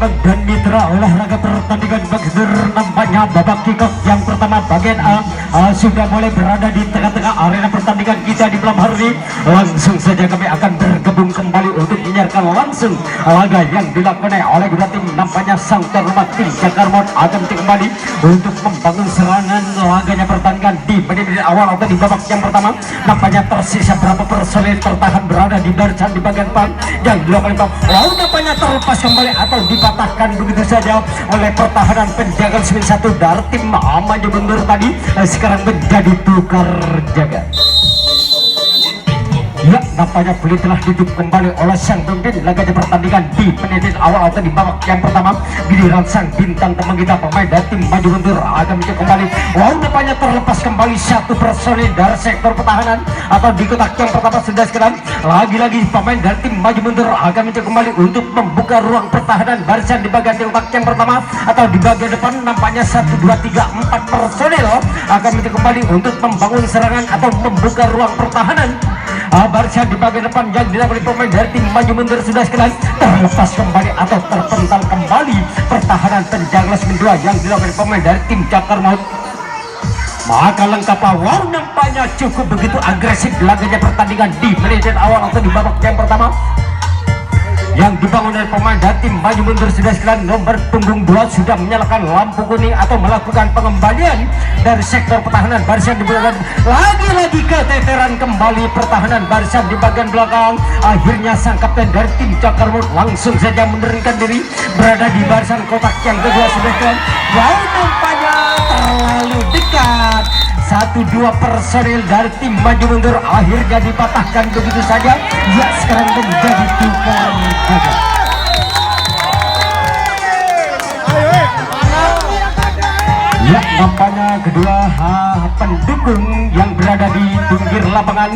teman dan mitra olahraga pertandingan bagder nampaknya babak kick-off yang pertama bagian A sudah mulai berada di tengah-tengah arena pertandingan kita di malam hari ini. Langsung saja kami akan bergabung kembali untuk menyiarkan langsung laga yang dilakukan oleh dua tim. Nampaknya sang tuan rumah tim Jakarmot akan kembali untuk membangun serangan laganya pertandingan di menit-menit awal atau di babak yang pertama. Nampaknya tersisa berapa personil tertahan berada di barisan di bagian depan yang dilakukan lalu nampaknya terlepas kembali atau dipatahkan begitu saja oleh pertahanan penjaga 91 dari tim Maju Mundur tadi. Sekarang menjadi tukar jaga. Ya, nampaknya boleh telah ditutup kembali oleh sang pemimpin laganya pertandingan di menit awal atau di babak yang pertama. Giliran sang bintang teman kita pemain dari tim Maju Mundur akan mencoba kembali. Lalu nampaknya terlepas kembali satu personil dari sektor pertahanan atau di kotak yang pertama sudah sekarang. Lagi-lagi pemain dari tim Maju Mundur akan mencoba kembali untuk membuka ruang pertahanan barisan di bagian di kotak yang pertama atau di bagian depan. Nampaknya 1, 2, 3, 4 personil akan mencoba kembali untuk membangun serangan atau membuka ruang pertahanan. Barisan di bagian depan yang dilakukan pemain dari tim Maju Mundur sudah sekalian terlepas kembali atau terpental kembali pertahanan penjaga 92 yang dilakukan pemain dari tim Jakarmot. Maka lengkap awal nampaknya cukup begitu agresif laganya pertandingan di menit awal atau di babak yang pertama yang dibangun oleh pemain dari tim Maju Mundur sudah sekalian. Nomor punggung 2 sudah menyalakan lampu kuning atau melakukan pengembalian dari sektor pertahanan barisan di belakang. Lagi-lagi keteteran kembali pertahanan barisan di bagian belakang. Akhirnya sang kapten dari tim Jakarmot langsung saja menurunkan diri berada di barisan kotak yang kedua sudah sekalian. Wow, nampaknya terlalu dekat. 1-2 personil dari tim Maju Mundur akhirnya dipatahkan begitu saja. Ya, sekarang menjadi tukar jaga. Ya, nampaknya kedua pendukung yang berada di pinggir lapangan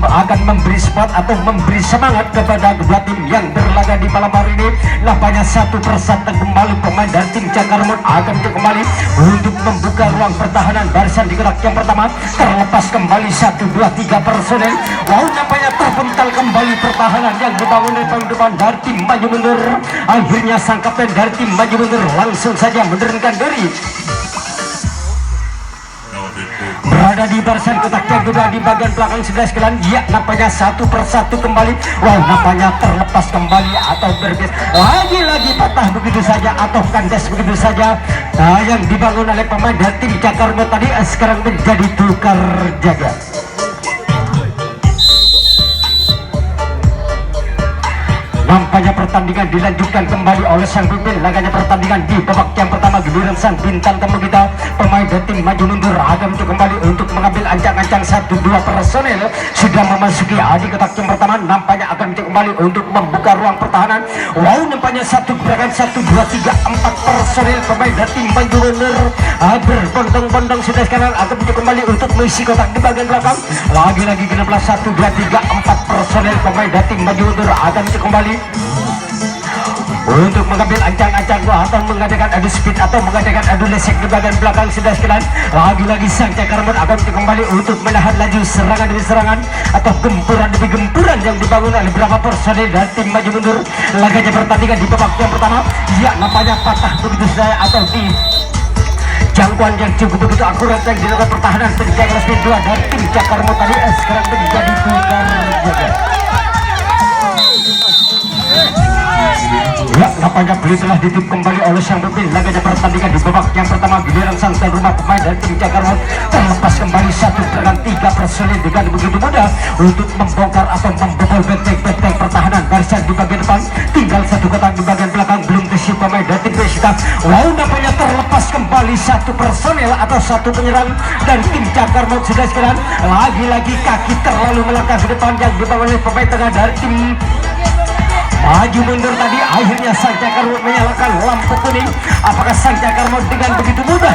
akan memberi spot atau memberi semangat kepada kedua tim yang berlaga di malam hari ini. Nampaknya satu persatu kembali pemain dari tim Jakarmot akan kembali untuk membuka ruang pertahanan barisan di kotak yang pertama. Terlepas kembali 1, 2, 3 personel. Lalu nampaknya terpental kembali pertahanan yang dibangun oleh pemain depan dari tim Maju Mundur. Akhirnya sang kapten dari tim Maju Mundur langsung saja menurunkan diri berada di barisan kotak yang kedua di bagian belakang sebelah sekalian. Ya, nampaknya satu persatu kembali. Wow, nampaknya terlepas kembali atau berbis lagi-lagi patah begitu saja atau kandas begitu saja. Yang dibangun oleh pemain dari tim Jakarmot tadi sekarang menjadi tukar jaga. Nampaknya pertandingan dilanjutkan kembali oleh sang pemimpin laganya pertandingan di babak yang pertama. Giliran sang bintang tamu kita pemain dari tim Maju Mundur akan mencoba kembali untuk mengambil ancang-ancang 1-2 personel sudah memasuki di kotak yang pertama. Nampaknya akan mencoba kembali untuk membuka ruang pertahanan. Wow, nampaknya satu gerakan 1, 2, 3, 4 personel pemain dari tim Maju Mundur berbondong-bondong sudah sekarang akan mencoba kembali untuk mengisi kotak di bagian belakang. Lagi-lagi 16, 1, 2, 3, 4 personel pemain dari tim Maju Mundur akan mencoba kembali untuk mengambil ancang-ancang atau mengadakan adu speed atau mengadakan adu lesek di bagian belakang sudah sekalian. Lagi-lagi sang Jakarmot akan kembali untuk menahan laju serangan demi serangan atau gempuran demi gempuran yang dibangun oleh beberapa personil dari tim Maju Mundur. Laganya pertandingan di babak yang pertama, ya nampaknya patah begitu saja atau di jangkauan yang cukup begitu akurat yang dilakukan pertahanan penjaga speed 2 dari tim Jakarmot tadi sekarang menjadi tukar jaga. Ya, nampaknya beli telah ditutup kembali oleh sang pemimpin laganya pertandingan di babak yang pertama. Giliran sang tuan rumah pemain dari tim Jakarmot terlepas kembali 1 dengan 3 personil dengan begitu mudah untuk membongkar atau membobol benteng-benteng pertahanan barisan di bagian depan. Tinggal satu kotak di bagian belakang belum terisi pemain dari tim Persita. Lalu nampaknya terlepas kembali 1 personil atau 1 penyerang dari tim Jakarmot sudah sekarang. Lagi-lagi kaki terlalu melangkah ke depan yang dibangun oleh pemain tengah dari tim Maju Mundur tadi. Akhirnya sang Jakarmot menyalakan lampu kuning. Apakah sang Jakarmot dengan begitu mudah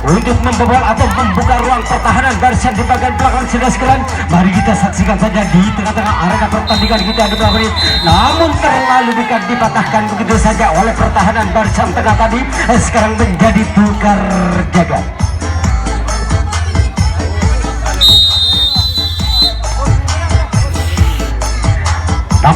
untuk membobol atau membuka ruang pertahanan barisan di bagian belakang sudah sekalian? Mari kita saksikan saja di tengah-tengah arena pertandingan kita di belakang ini. Namun terlalu dekat dipatahkan begitu saja oleh pertahanan barisan tengah tadi. Sekarang menjadi tukar jaga.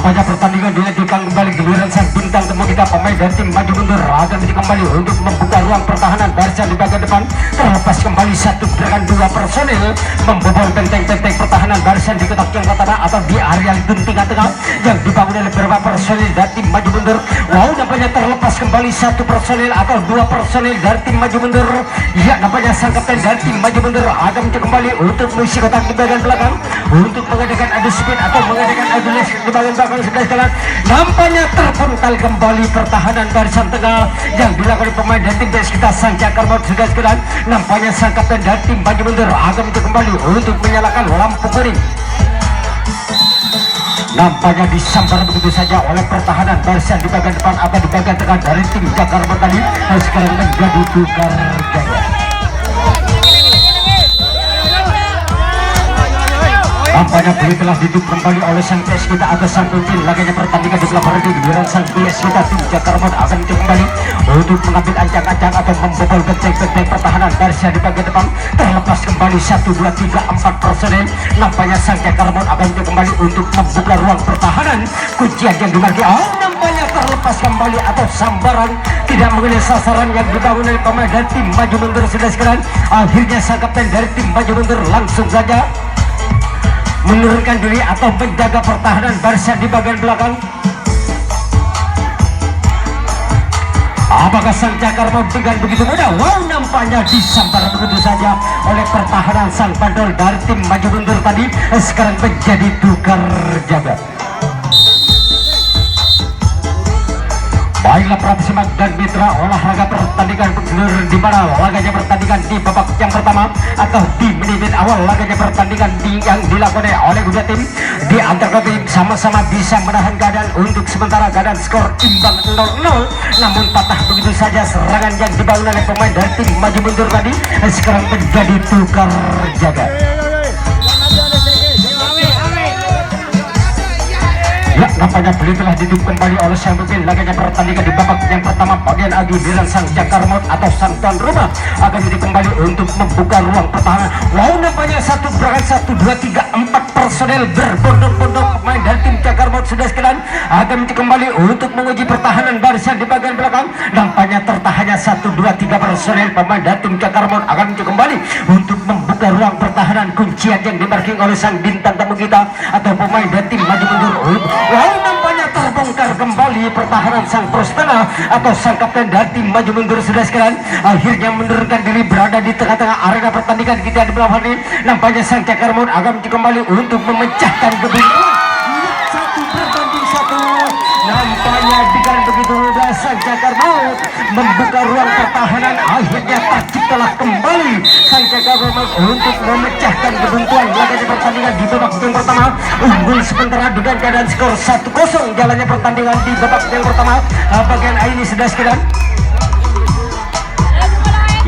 Nampaknya pertandingan dilanjutkan kembali giliran sang bintang temu kita pemain dari tim maju mundur akan kembali untuk membuka ruang pertahanan barisan di bagian depan. Terlepas kembali satu gerakan dua personil membobol benteng-benteng pertahanan barisan di kotak yang pertama atau di area lingkung tengah-tengah yang dibangun oleh beberapa personil dari tim maju mundur. Wow, nampaknya terlepas kembali satu personil atau dua personil dari tim maju mundur. Ya, nampaknya sang kapten dari tim maju mundur akan kembali untuk mengisi kotak di bagian belakang untuk mengadakan adu speed atau mengadakan adu les di bagian belakang sudah jalan. Nampaknya terpental kembali pertahanan barisan tengah yang dilakukan oleh pemain dari tim kita sang Cakar Maut sudah jalan. Nampaknya sang kapten dari tim maju mundur akan kembali untuk menyalakan lampu kuning. Nampaknya disambar begitu saja oleh pertahanan barisan di bagian depan atau di bagian tengah dari tim Cakar Maut tadi. Sekarang menjadi tukar gaya. Nampaknya boleh telah ditutup kembali oleh sang PS kita atas sang pemimpin laganya pertandingan di pelapor di giliran sang PS kita tim Cakar Maut akan kembali untuk mengambil ancang-ancang atau membobol benteng-benteng pertahanan barisan di bagian depan. Terlepas kembali 1, 2, 3, 4 personel. Nampaknya sang Cakar Maut akan kembali untuk membuka ruang pertahanan. Kuncian yang dimarki nampaknya terlepas kembali atau sambaran tidak mengenai sasaran yang dibangun oleh pemain dari tim maju mundur sudah sekarang. Akhirnya sang kapten dari tim maju mundur langsung saja menurunkan diri atau menjaga pertahanan barisan di bagian belakang. Apakah sang Cakar Maut dengan begitu mudah? Wow, nampaknya disambar begitu saja oleh pertahanan sang bandol dari tim maju mundur tadi. Sekarang menjadi tukar jaga. Baiklah para simak dan mitra olahraga pertandingan bergulir di mana laganya pertandingan di babak yang pertama atau di menit awal laganya pertandingan yang dilakukan oleh kedua tim di antara tim sama-sama bisa menahan keadaan untuk sementara keadaan skor imbang 0-0. Namun patah begitu saja serangan yang dibangun oleh pemain dari tim maju mundur tadi. Sekarang menjadi tukar jaga. Ya, nampaknya beli telah ditutup kembali oleh sang pemimpin laganya pertandingan di babak yang pertama bagian adu dengan sang Cakar Maut atau sang tuan rumah akan kembali untuk membuka ruang pertahanan. Wow, nampaknya satu gerakan 1, 2, 3, 4 personel berbondong-bondong pemain dari tim Cakar Maut sudah sekalian akan kembali untuk menguji pertahanan barisan di bagian belakang. Nampaknya tertahannya 1, 2, 3 personel pemain dari tim Cakar Maut akan kembali untuk membuka ruang pertahanan. Kuncian yang dimarking oleh sang bintang tamu kita atau pemain dari tim maju mundur. Wow, nampaknya terbongkar kembali pertahanan sang pros tengah atau sang kapten dari tim maju mundur sudah sekalian. Akhirnya menurunkan diri berada di tengah-tengah arena pertandingan kita di belakang ini. Nampaknya sang Cakar Maut akan kembali untuk memecahkan kebingungan. 1-1. Nampaknya dengan begitu mudah sang Cakar Maut membuka ruang pertahanan. Akhirnya terciptalah kembali sang Cakar Maut untuk memecahkan kebuntuan laganya pertandingan di babak yang pertama. Unggul sementara dengan keadaan skor 1-0 jalannya pertandingan di babak yang pertama. Bagian ini sudah sekian.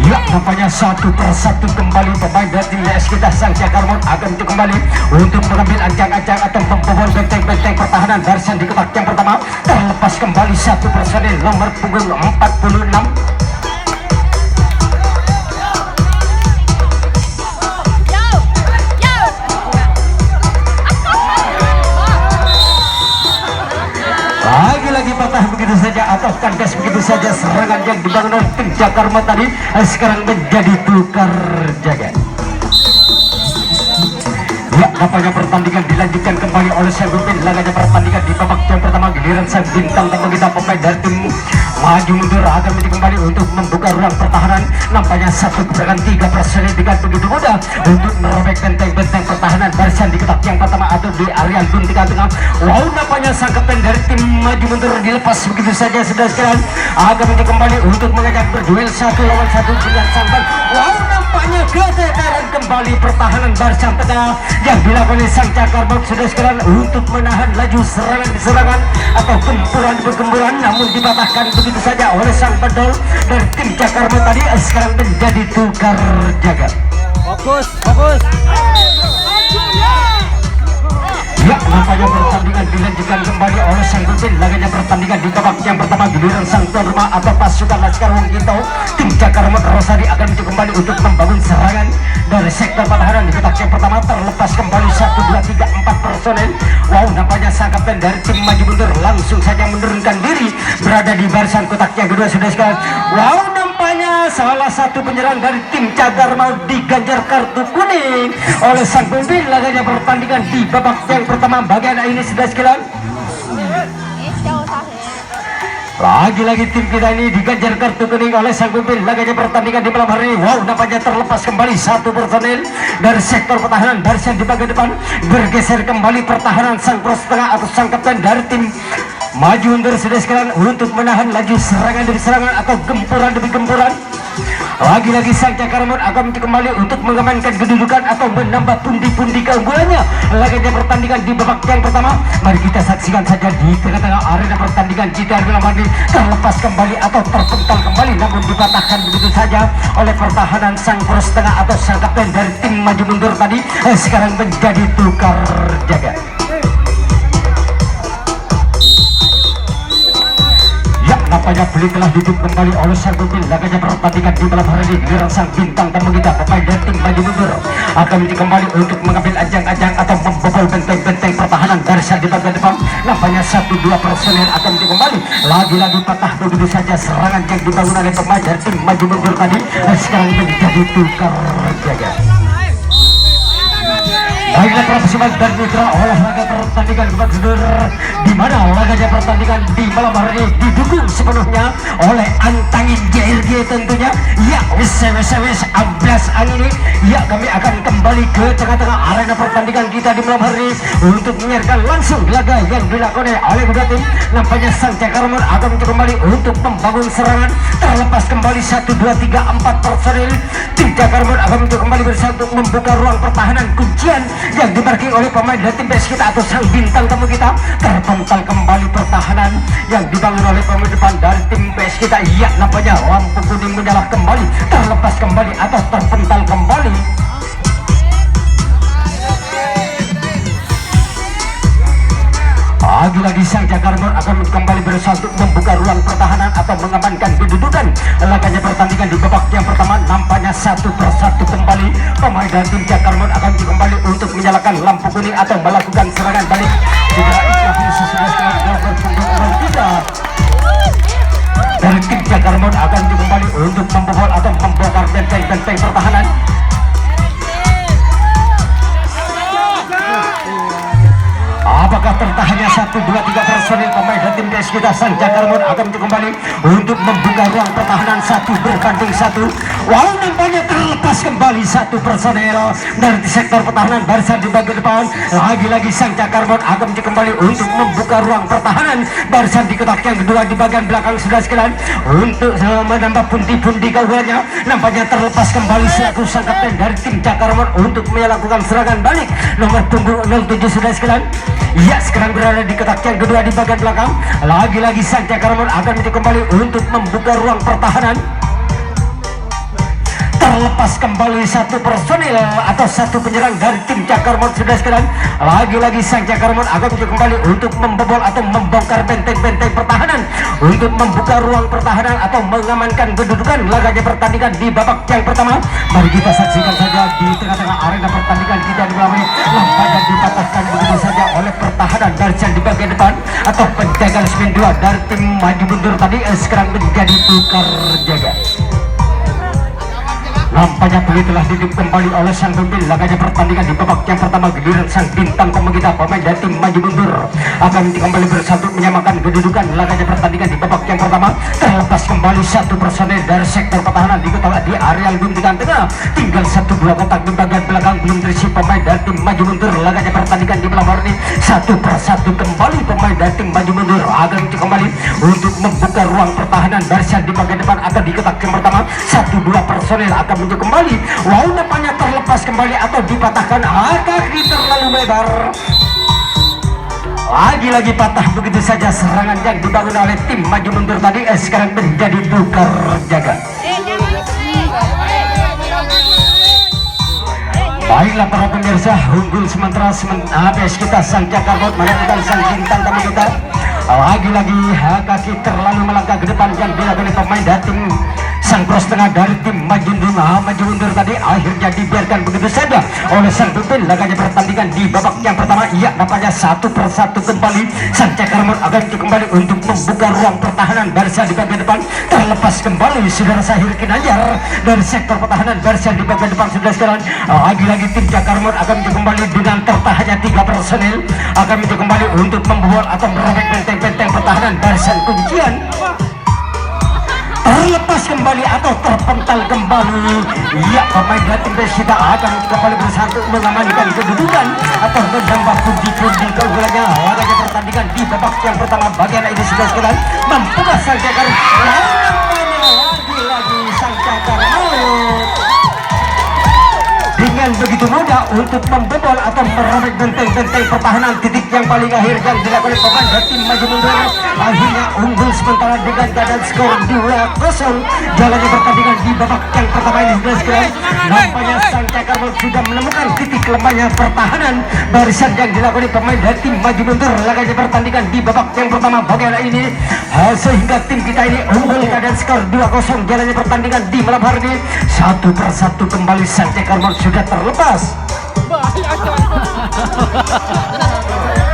Ya, nampaknya satu persatu kembali pemain dari tim kita sang Cakar Maut akan kembali untuk mengambil ancang-ancang atau membobol benteng-benteng pertahanan barisan di kotak yang pertama. Terlepas kembali satu personil nomor punggung 46. Lagi-lagi patah begitu saja atau kandas begitu saja serangan yang dibangun oleh tim Cakar Maut tadi. Sekarang menjadi tukar jaga. Ya, nampaknya pertandingan dilanjutkan kembali oleh sang pemimpin laganya pertandingan di babak yang pertama giliran sang bintang tamu kita pemain dari tim maju mundur akan kembali untuk membuka ruang pertahanan. Nampaknya satu gerakan 3 personil dengan begitu mudah untuk merobek benteng-benteng pertahanan barisan di kotak yang pertama atau di area lingkung tengah-tengah. Wow, nampaknya sang kapten dari tim maju mundur dilepas begitu saja sudah sekalian akan kembali untuk mengajak berduel 1 lawan 1 dengan sang ban. Wow, nampaknya keteteran kembali pertahanan barisan tengah yang dilakukan oleh sang Cakar Maut sudah sekalian untuk menahan laju serangan atau gempuran, namun dipatahkan begitu saja oleh sang bandol dari tim Cakar Maut tadi. Sekarang menjadi tukar jaga. Fokus. Ya, nampaknya pertandingan dilanjutkan kembali oleh sang pemimpin laganya pertandingan di babak yang pertama giliran sang tuan rumah atau pasukan Laskar Wong Kito tim Cakar Maut Rosari akan kembali untuk membangun serangan dari sektor pertahanan di kotak yang pertama. Terlepas kembali 1, 2, 3, 4 personel. Wow, nampaknya sang kapten dari tim maju mundur langsung saja menurunkan diri berada di barisan kotak yang kedua sudah sekalian. Wow, nampaknya salah satu penyerang dari tim Cagar mau diganjar kartu kuning oleh sang pemimpin laganya pertandingan di babak yang pertama bagian ini sudah sekalian. Lagi-lagi tim kita ini diganjar kartu kuning oleh sang pemimpin laganya pertandingan di malam hari ini. Wow, nampaknya terlepas kembali satu personel dari sektor pertahanan barisan di bagian depan, bergeser kembali pertahanan sang pros tengah atau sang kapten dari tim maju mundur sudah sekalian untuk menahan laju serangan demi serangan atau gempuran demi gempuran. Lagi-lagi sang Cakarmon akan kembali untuk mengamankan kedudukan atau menambah pundi-pundi keunggulannya laganya pertandingan di babak yang pertama. Mari kita saksikan saja di tengah-tengah arena pertandingan jika Armani terlepas kembali atau terpental kembali namun dipatahkan begitu saja oleh pertahanan sang poros tengah atau sang kapten dari tim maju mundur tadi sekarang menjadi tukar jaga. Nampaknya beli telah duduk kembali oleh sang pemimpin laganya pertandingan di malam hari ini. Giliran sang bintang tamu kita pemain dari tim maju mundur akan kembali untuk mengambil ajang-ajang atau membobol benteng-benteng pertahanan barisan di bagian depan. Nampaknya 1-2 personel akan kembali lagi-lagi patah begitu saja serangan yang dibangun oleh pemain dari tim maju mundur tadi sekarang menjadi tukar jaga. Baiklah profesional dan mitra olahraga pertandingan bergulir di mana olahraganya pertandingan di malam hari ini didukung sepenuhnya oleh Antangin JRG tentunya. Ya wis amblas angin ini. Ya kami akan kembali ke tengah-tengah arena pertandingan kita di malam hari ini untuk menyiarkan langsung laga yang dilakoni oleh kedua tim. Nampaknya sang Cakarmon akan kembali untuk membangun serangan terlepas kembali 1, 2, 3, 4 personil tim Cakarmon akan kembali bersatu membuka ruang pertahanan kuncian yang dimarking oleh pemain dari tim PS kita atau sang bintang tamu kita. Terpental kembali pertahanan yang dibangun oleh pemain depan dari tim PS kita. Iya, nampaknya lampu kuning menyala kembali, terlepas kembali atau terpental kembali. Lagi-lagi sang Cakarmon akan kembali bersatu membuka ruang pertahanan atau mengamankan kedudukan laganya pertandingan di babak yang pertama. Nampaknya satu persatu kembali pemain dari tim Cakarmon akan kembali untuk menyalakan lampu kuning atau melakukan serangan balik. Dari tim Cakarmon akan kembali untuk membobol atau membongkar benteng-benteng pertahanan. Apakah tertahannya 1, 2, 3 personil pemain dan tim PS kita sang Cakarmon akan kembali untuk membuka ruang pertahanan 1 berbanding 1. Wow, nampaknya terlepas kembali 1 personil dari sektor pertahanan barisan di bagian depan. Lagi-lagi sang Cakarmon akan kembali untuk membuka ruang pertahanan barisan di kotak yang kedua di bagian belakang sudah sekalian untuk menambah pundi-pundi keunggulannya. Nampaknya terlepas kembali selaku sang kapten dari tim Cakarmon untuk melakukan serangan balik nomor punggung 07 sudah sekalian. Ya, sekarang berada di kotak yang kedua di bagian belakang. Lagi-lagi sang Cakarmon akan kembali untuk membuka ruang pertahanan. Terlepas kembali 1 personil atau 1 penyerang dari tim Cakarmon sudah sekalian. Lagi-lagi sang Cakarmon akan kembali untuk membobol atau membongkar benteng-benteng pertahanan untuk membuka ruang pertahanan atau mengamankan kedudukan laganya pertandingan di babak yang pertama. Mari kita saksikan saja di tengah-tengah arena pertandingan kita di malam ini. Nampaknya dipatahkan begitu saja oleh pertahanan barisan di bagian depan atau penjaga spin 2 dari tim maju mundur tadi sekarang menjadi tukar jaga. Nampaknya beli telah duduk kembali oleh sang pemimpin laganya pertandingan di babak yang pertama. Giliran sang bintang tamu kita pemain dari tim maju mundur akan kembali bersatu menyamakan kedudukan laganya pertandingan di babak yang pertama. Terlepas kembali 1 personel dari sektor pertahanan di kotak di areal guntingan tengah. Tinggal 1-2 kotak di bagian belakang belum terisi pemain dari tim maju mundur laganya pertandingan di malam hari ini. 1 persatu kembali pemain dari tim maju mundur akan kembali untuk membuka ruang pertahanan barisan di bagian depan atau di kotak yang pertama. 1-2 personel akan kembali. Wow, nampaknya terlepas kembali atau dipatahkan. Kaki terlalu lebar. Lagi-lagi patah begitu saja serangan yang dibangun oleh tim maju mundur tadi sekarang menjadi tukar jaga. Baiklah para pemirsa, unggul sementara PS kita sang Cakarmon menentukan sang bintang tamu kita. Lagi-lagi kaki terlalu melangkah ke depan yang dilakukan oleh pemain dari tim sang cross tengah dari tim maju mundur tadi akhirnya dibiarkan begitu saja oleh sang pemimpin laganya pertandingan di babak yang pertama. Iya, nampaknya satu persatu kembali sang Cakarmon akan kembali untuk membuka ruang pertahanan Barca di bagian depan. Terlepas kembali saudara Sahir Kinanjar dari sektor pertahanan Barca di bagian depan. Sudah sekarang lagi-lagi tim Cakarmon akan kembali dengan tertahannya 3 personil akan kembali untuk membuat atau merobek benteng-benteng pertahanan Barca kuncian. Terlepas kembali atau terpental kembali. Ya, pemain dari tim kita akan kembali bersatu mengamankan kedudukan atau menambah pundi-pundi keunggulannya. Laganya pertandingan di babak yang pertama bagian ini sudah sekarang membuka sang Cakar. Lagi-lagi sang Cakar dengan begitu mudah untuk membobol atau merobek benteng-benteng pertahanan titik yang paling akhir yang dilakukan oleh pemain dari tim maju mundur. Akhirnya unggul sementara dengan keadaan skor 2-0. Jalannya pertandingan di babak yang pertama ini sudah sekali nampaknya sang Cakarmon sudah menemukan titik lemahnya pertahanan barisan yang dilakukan oleh pemain dari tim maju mundur. Laganya pertandingan di babak yang pertama bagian ini sehingga tim kita ini unggul keadaan skor 2-0. Jalannya pertandingan di malam hari ini satu persatu kembali sang Cakarmon sudah terlepas.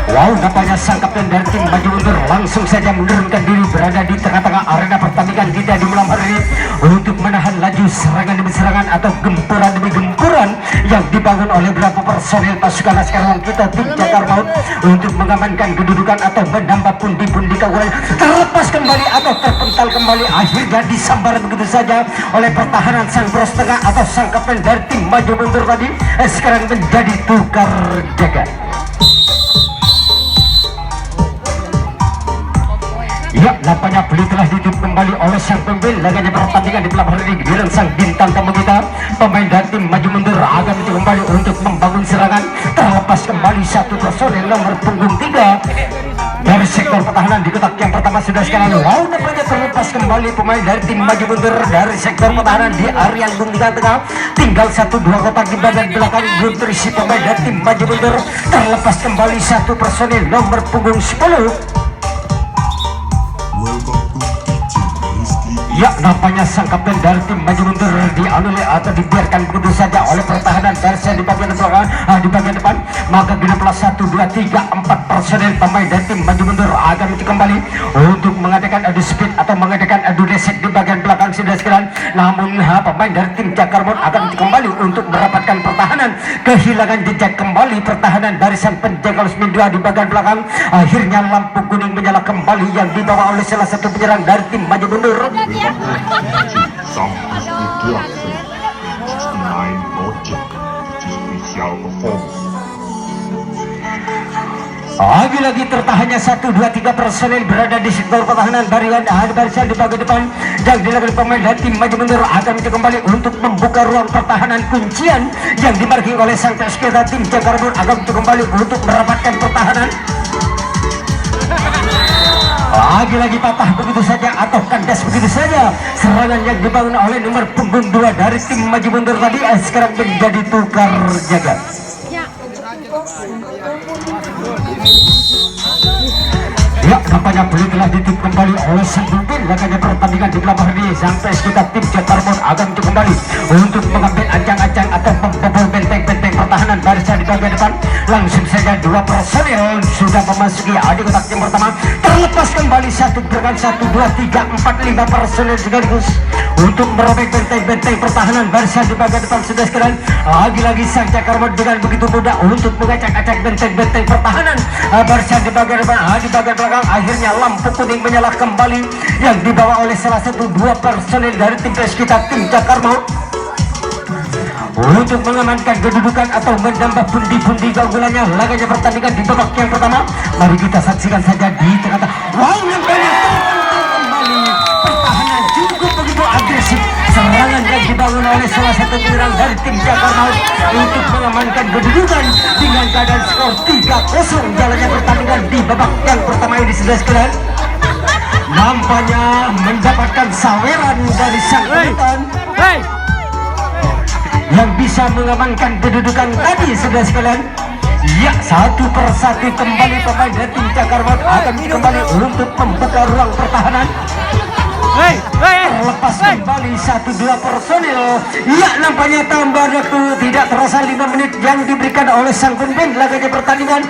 Wow, nampaknya sang kapten dari tim maju mundur langsung saja menurunkan diri berada di tengah-tengah arena pertandingan kita di malam hari ini untuk menahan laju serangan demi serangan atau gempuran demi gempuran yang dibangun oleh beberapa personil pasukan Laskar kita tim Cakarmon untuk mengamankan kedudukan atau menambah pundi-pundi keunggulan. Terlepas kembali atau terpental kembali akhirnya disambar begitu saja oleh pertahanan sang bros tengah atau sang kapten dari tim maju mundur tadi sekarang menjadi tukar jaga. Ya, nampaknya beli telah ditutup kembali oleh sang pemimpin laganya pertandingan di malam hari ini. Giliran sang bintang tamu kita pemain dari tim maju mundur akan itu kembali untuk membangun serangan. Terlepas kembali satu personil nomor punggung 3 dari sektor pertahanan di kotak yang pertama sudah sekarang. Wow, nampaknya terlepas kembali pemain dari tim maju mundur dari sektor pertahanan di area yang tengah. Tinggal 1-2 kotak di bagian belakang belum terisi pemain dari tim maju mundur. Terlepas kembali satu personil nomor punggung 10. Ya, nampaknya sang kapten dari tim maju mundur dianulir atau dibiarkan begitu saja oleh pertahanan Barca di bagian belakang di bagian depan. Maka genaplah 1, 2, 3, 4 personel pemain dari tim maju mundur akan kembali untuk mengadakan adu speed atau mengadakan adu desek di bagian belakang sudah sekalian. Namun pemain dari tim Cakarmon akan kembali untuk merapatkan pertahanan. Kehilangan jejak kembali pertahanan barisan penjaga Lusmin 2 di bagian belakang. Akhirnya lampu kuning menyala kembali yang dibawa oleh salah satu penyerang dari tim maju mundur. Lagi-lagi tertahannya 1, 2, 3 personel berada di sektor pertahanan barisan di bagian depan yang dilakukan pemain dari tim maju mundur akan kembali untuk membuka ruang pertahanan kuncian yang dimarking oleh sang peserta tim Cakarmon akan kembali untuk merapatkan pertahanan. Lagi-lagi patah begitu saja atau kandas begitu saja serangan yang dibangun oleh nomor punggung 2 dari tim maju mundur tadi sekarang menjadi tukar jaga. Ya, nampaknya beli telah ditutup kembali oleh sang pemimpin laganya pertandingan di belakang ini. Sampai sekitar tim Cakarmon akan kembali untuk mengambil ancang-ancang atau membobol benteng-benteng pertahanan barisan di bagian depan. Langsung saja 2 personil sudah memasuki di kotak yang pertama. Terlepas kembali 1 gerakan 1, 2, 3, 4, 5 personil sekaligus untuk merobek benteng-benteng pertahanan barisan di bagian depan sudah sekalian. Lagi-lagi sang Cakarmon dengan begitu mudah untuk mengacak-acak benteng-benteng pertahanan barisan di bagian depan di bagian belakang. Akhirnya lampu kuning menyala kembali yang dibawa oleh salah satu 2 personil dari tim kita tim Cakarmon untuk mengamankan kedudukan atau menambah pundi-pundi keunggulannya. Laganya pertandingan di babak yang pertama. Mari kita saksikan saja di tengah-tengah. Wow, yang banyak kembali pertahanan cukup begitu agresif. Serangan yang dibangun oleh salah satu penyerang dari tim Cakarmon untuk mengamankan kedudukan dengan keadaan skor 3-0. Jalannya pertandingan di babak yang pertama ini sudah sekalian. Nampaknya mendapatkan saweran dari sang penonton yang bisa mengamankan kedudukan tadi sudah sekalian. Ya, satu persatu kembali pemain dari tim Cakarmon akan kembali untuk membuka ruang pertahanan. Lepas kembali 1-2 personil. Ya, nampaknya tambah waktu tidak terasa 5 menit yang diberikan oleh sang pemimpin laganya pertandingan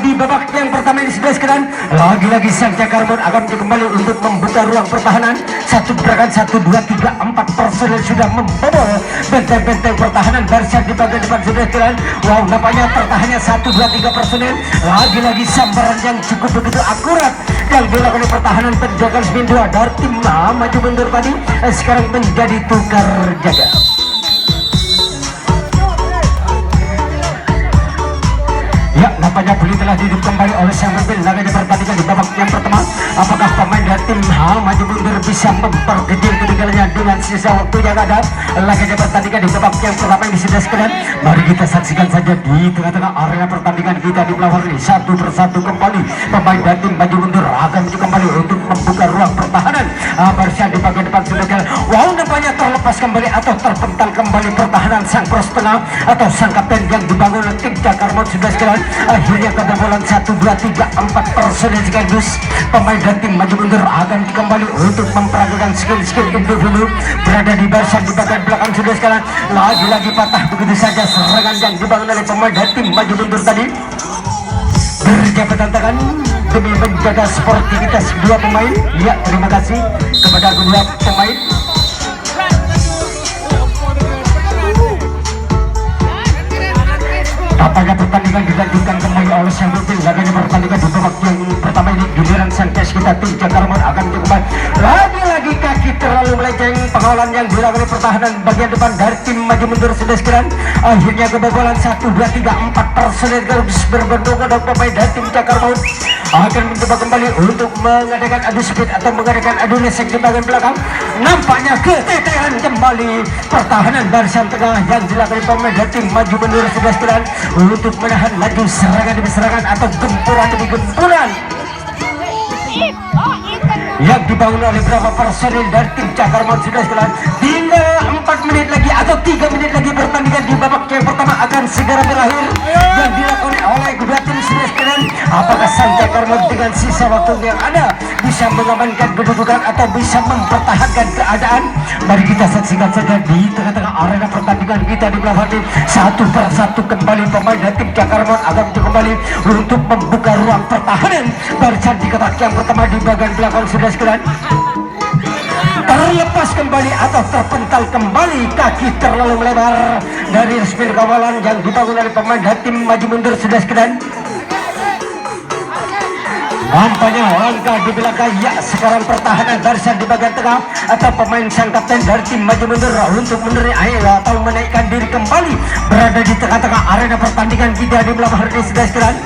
di babak yang pertama ini sudah sekarang. Lagi-lagi sang Cakarbon akan kembali untuk membuka ruang pertahanan. Satu gerakan 1, 2, 3, 4 personil sudah membobol benteng-benteng pertahanan barisan di bagian depan sudah sekarang. Wow, nampaknya tertahannya 1, 2, 3 personil. Lagi-lagi sambaran yang cukup begitu akurat yang dilakukan oleh pertahanan penjaga 2 dari tim maju mundur tadi sekarang menjadi tukar jaga. Ya, nampaknya beli telah hidup kembali oleh sang pemimpin laganya pertandingan di babak yang pertama. Apakah pemain dari tim maju mundur bisa memperkecil ketinggalannya dengan sisa waktu yang ada? Laganya pertandingan di babak yang pertama ini sudah sekian. Mari kita saksikan saja di tengah-tengah arena pertandingan kita di belakang ini satu persatu kembali pemain dari tim maju mundur akan maju kembali untuk membuka ruang pertahanan. Barisan di bagian depan sudah sekian. Wow, nampaknya terlepas kembali atau terpental kembali pertahanan sang pros tengah atau sang kapten yang dibangun oleh tim Cakarbon sudah sekian. Akhirnya kebobolan 1, 2, 3, 4 personil sekaligus pemain dan tim maju mundur akan kembali untuk memperagakan skill-skill individu berada di barisan di bagian belakang sudah sekarang. Lagi-lagi patah begitu saja serangan yang dibangun oleh pemain dan tim maju mundur tadi. Berjabat tangan demi menjaga sportivitas kedua pemain. Ya, terima kasih kepada kedua pemain. Tampaknya pertandingan dilanjutkan kembali oleh sang pemimpin laganya pertandingan di babak yang pertama ini. Giliran sang cash kita tim Cakarbon akan kembali. Lagi-lagi kaki terlalu melenceng pengawalan yang dilakukan oleh pertahanan bagian depan dari tim maju mundur sudah sekian. Akhirnya kebobolan 1, 2, 3, 4 personil harus berbentuk ada pemain dari tim Cakarbon akan mencoba kembali untuk mengadakan adu speed atau mengadakan adu lesek di bagian belakang. Nampaknya keteteran kembali pertahanan barisan tengah yang dilakukan pemain dari tim maju mundur sudah sekian untuk menahan laju serangan demi serangan atau gempuran demi gempuran yang dibangun oleh beberapa personil dari tim Cakarbon sudah sekian. Tinggal 4 menit lagi atau 3 menit lagi pertandingan di babak yang pertama akan segera berakhir yang dilakukan oleh kedua tim sudah sekian. Apakah sang Cakarbon dengan sisa waktu yang ada bisa mengamankan kedudukan atau bisa mempertahankan keadaan? Mari kita saksikan saja di tengah-tengah arena pertandingan kita di belakang tim. Satu persatu kembali pemain dari tim Cakarbon akan kembali untuk membuka ruang pertahanan barisan di kotak yang pertama di bagian belakang sudah sekian. Terlepas kembali atau terpental kembali kaki terlalu melebar dari resmi kawalan yang dibangun oleh pemain dari tim maju mundur sudah sekian. Nampaknya langkah di belakang. Ya, sekarang pertahanan barisan di bagian tengah atau pemain sang kapten dari tim maju mundur untuk menarik atau menaikkan diri kembali berada di tengah-tengah arena pertandingan kita di belakang hari ini sudah sekian.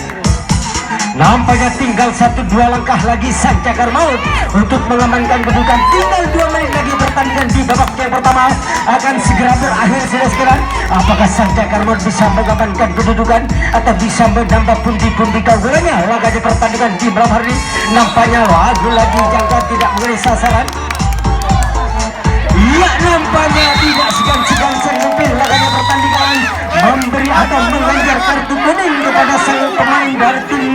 Nampaknya tinggal 1-2 langkah lagi sang Cakar Maut untuk mengamankan kedudukan. Tinggal 2 menit lagi pertandingan di babak yang pertama akan segera berakhir sudah sekarang. Apakah sang Cakar Maut bisa mengamankan kedudukan atau bisa menambah pundi-pundi keunggulannya laganya pertandingan di malam hari ini? Nampaknya lagi-lagi jangka tidak mengenai sasaran. Ya, nampaknya tidak segan-segan sang pemimpin laganya pertandingan memberi atau mengajar kartu kuning kepada sang pemain dari tim.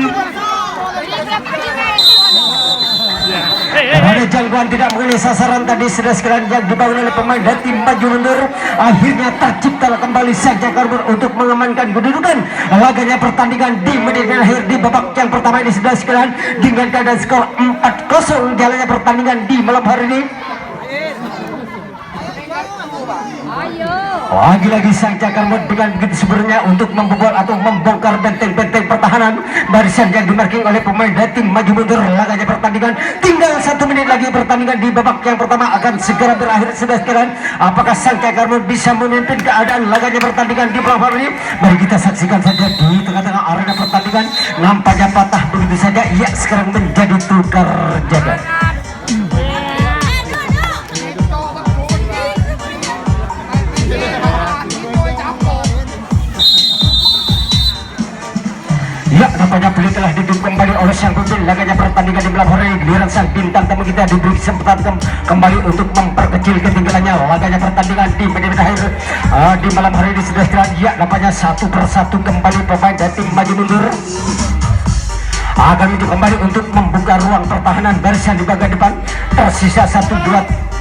Ada jangkauan tidak mengenai sasaran tadi sudah sekalian yang dibangun oleh pemain dari tim maju mundur. Akhirnya tercipta kembali sang Cakarbon untuk mengamankan kedudukan laganya pertandingan di menit akhir di babak yang pertama ini sudah sekalian dengan keadaan skor 4-0 jalannya pertandingan di malam hari ini. Lagi-lagi sang Cakarbon dengan begitu sebenarnya untuk membobol atau membongkar benteng-benteng pertahanan barisan yang dimarking oleh pemain dari tim maju mundur laganya pertandingan. Tinggal 1 menit lagi pertandingan di babak yang pertama akan segera berakhir sudah sekarang. Apakah sang Cakarbon bisa memimpin keadaan laganya pertandingan di malam hari ini? Mari kita saksikan saja di tengah-tengah arena pertandingan. Nampaknya patah begitu saja. Ia sekarang menjadi tukar jaga. Ya, nampaknya beli telah duduk kembali oleh sang pemimpin laganya pertandingan di malam hari ini. Giliran sang bintang tamu kita diberi kesempatan kembali untuk memperkecil ketinggalannya laganya pertandingan di menit akhir di malam hari ini sudah sekian. Ya, nampaknya satu persatu kembali pemain dari tim maju mundur akan itu kembali untuk membuka ruang pertahanan barisan di bagian depan. Tersisa 1-2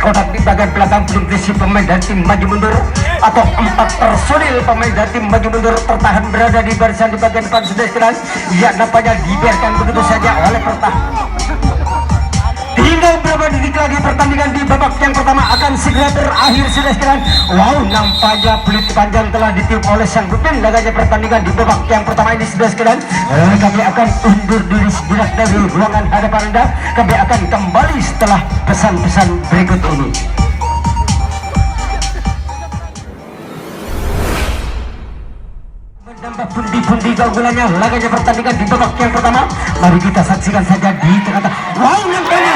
kotak di bagian belakang, belum terisi pemain dan tim maju mundur atau 4 personil pemain dan tim maju mundur tertahan berada di barisan di bagian depan sudah sekalian. Ya, nampaknya dibiarkan begitu saja oleh pertahanan. Tinggal beberapa detik lagi pertandingan di babak yang pertama akan segera berakhir sudah sekalian. Wow, nampaknya peluit panjang telah ditiup oleh sang pemimpin laganya pertandingan di babak yang pertama ini sudah sekalian. Kami akan undur diri sejenak dari ruangan hadapan Anda. Kami akan kembali setelah pesan-pesan berikut ini. Menambah pundi-pundi keunggulannya laganya pertandingan di babak yang pertama. Mari kita saksikan saja di tengah-tengah. Wow, nampaknya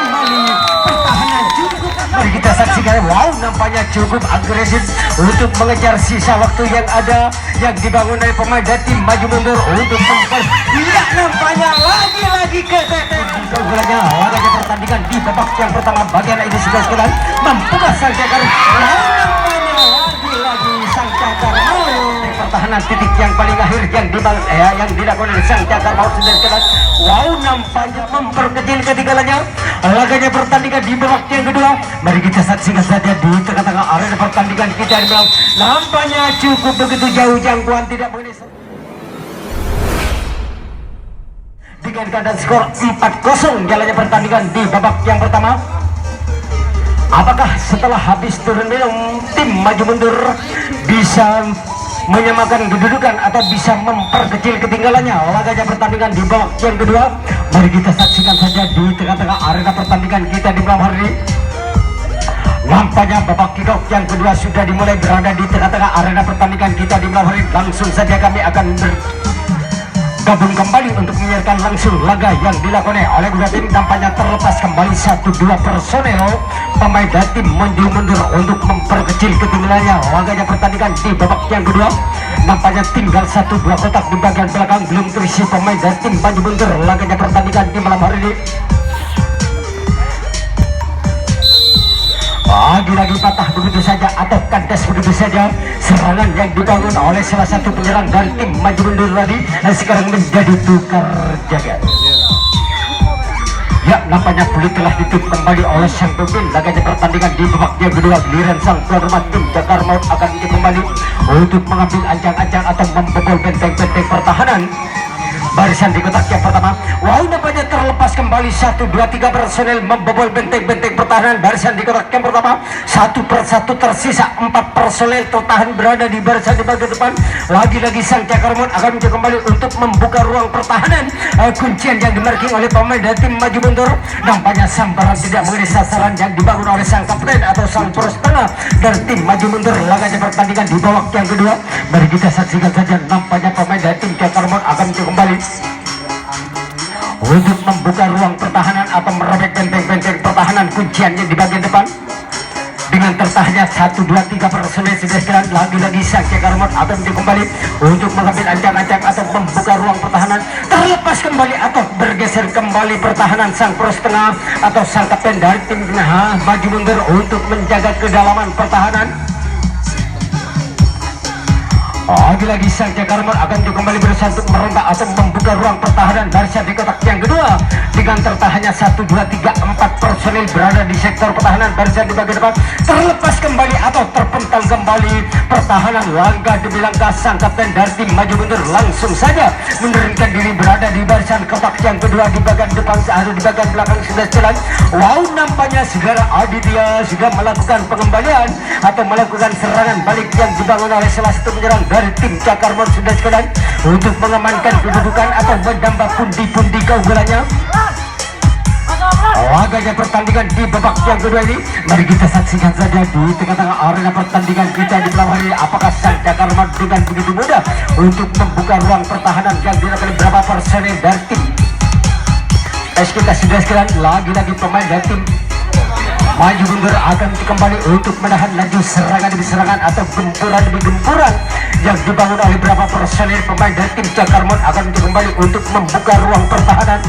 kembali pertahanan cukup. Mari kita saksikan. Wow, nampaknya cukup agresif untuk mengejar sisa waktu yang ada yang dibangun oleh pemain dan tim maju mundur untuk memper. Tidak, nampaknya lagi-lagi keunggulannya laganya pertandingan di babak yang pertama. Bagian ini sudah sekalian membuka sang cakar. Wow, nampaknya lagi-lagi sang cakar pertahanan titik yang paling akhir yang dilakukan oleh sang cakar maut sudah sekalian. Wow, nampaknya memperkecil ketinggalannya laganya pertandingan di babak yang kedua. Mari kita saksikan saja di tengah-tengah arena pertandingan kita di belakang. Nampaknya cukup begitu jauh jangkauan tidak mengenai dengan keadaan skor 4-0 jalannya pertandingan di babak yang pertama. Apakah setelah habis turun minum tim maju mundur bisa menyamakan kedudukan atau bisa memperkecil ketinggalannya laganya pertandingan di babak yang kedua? Mari kita saksikan saja di tengah-tengah arena pertandingan kita di malam hari ini. Nampaknya babak kick-off yang kedua sudah dimulai berada di tengah-tengah arena pertandingan kita di malam hari. Langsung saja kami akan gabung kembali untuk menyiarkan langsung laga yang dilakukan oleh dua tim. Nampaknya terlepas kembali 1-2 personel pemain dan tim maju mundur untuk memperkecil ketinggalannya laganya pertandingan di babak yang kedua. Nampaknya tinggal 1-2 kotak di bagian belakang belum terisi pemain dan tim maju mundur laganya pertandingan di malam hari ini. Lagi-lagi patah begitu saja atau kandas begitu saja serangan yang dibangun oleh salah satu penyerang dari tim maju mundur tadi dan sekarang menjadi tukar jaga. Ya, nampaknya peluit telah ditutup kembali oleh sang pemimpin laganya pertandingan di babak yang kedua. Giliran sang tuan rumah tim Cakar Maut akan kembali untuk mengambil ancang-ancang atau membobol benteng-benteng pertahanan barisan di kotak yang pertama. Wow, nampaknya terlepas kembali 1-2-3 personel membobol benteng-benteng pertahanan barisan di kotak yang pertama. Satu persatu tersisa 4 personel tertahan berada di barisan di bagian depan. Lagi-lagi sang Cakar Maut akan mencoba kembali untuk membuka ruang pertahanan. Kuncian yang dimarking oleh pemain dan tim maju mundur. Nampaknya sambaran tidak mengenai sasaran yang dibangun oleh sang kapten atau sang poros tengah dari tim maju mundur laganya pertandingan di babak yang kedua. Mari kita saksikan saja. Nampaknya pemain dan tim Cakar Maut akan mencoba kembali untuk membuka ruang pertahanan atau merobek benteng-benteng pertahanan kunciannya di bagian depan. Dengan tertahannya 1-2-3 personel sudah sekalian. Lagi-lagi sang Cakar Maut akan kembali untuk mengambil ancang-ancang atau membuka ruang pertahanan. Terlepas kembali atau bergeser kembali pertahanan sang poros tengah atau sang kapten dari tim maju mundur untuk menjaga kedalaman pertahanan. Lagi-lagi sang Cakar Maut akan kembali berusaha untuk merombak atau membuka ruang pertahanan barisan di kotak yang kedua. Dengan tertahannya 1-2-3-4 personil berada di sektor pertahanan barisan di bagian depan. Terlepas kembali atau terpental kembali pertahanan langkah demi langkah sang kapten dari tim maju mundur langsung saja menurunkan diri berada di barisan kotak yang kedua di bagian depan atau di bagian belakang sudah jalan. Wow, nampaknya saudara Aditya sudah melakukan pengembalian atau melakukan serangan balik yang dibangun oleh salah satu penyerang dari tim Cakar Maut sudah sekalian untuk mengamankan kedudukan atau menambah pundi-pundi keunggulannya laganya pertandingan di babak yang kedua ini. Mari kita saksikan saja di tengah-tengah arena pertandingan kita di malam hari ini. Apakah sang Cakar Maut dengan begitu mudah untuk membuka ruang pertahanan yang dilakukan beberapa personel dari tim kita sudah sekalian. Lagi-lagi pemain dari tim maju mundur akan kembali untuk menahan laju serangan demi serangan atau gempuran demi gempuran yang dibangun oleh beberapa personil pemain dari tim Cakar Maut akan kembali untuk membuka ruang pertahanan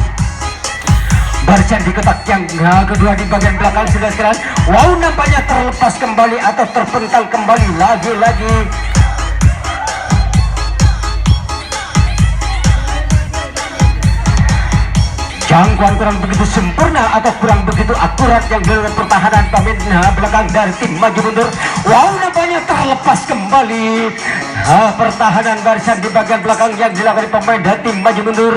barisan di kotak yang kedua di bagian belakang sudah sekalian. Wow, nampaknya terlepas kembali atau terpental kembali lagi-lagi jangkauan kurang begitu sempurna atau kurang begitu akurat yang dilakukan pertahanan pemain belakang dari tim maju mundur. Wow, nampaknya terlepas kembali pertahanan barisan di bagian belakang yang dilakukan pemain dari tim maju mundur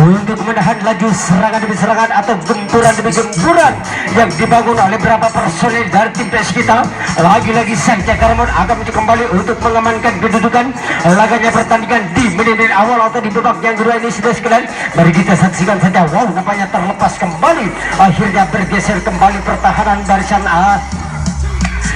untuk menahan laju serangan demi serangan atau gempuran demi gempuran yang dibangun oleh beberapa personil dari tim PS kita. Lagi-lagi Sang Cakaramon akan mencoba kembali untuk mengamankan kedudukan laganya pertandingan di menit awal atau di babak yang kedua ini. Sudah sekalian, mari kita saksikan saja. Wow, nampaknya terlepas kembali, akhirnya bergeser kembali pertahanan barisan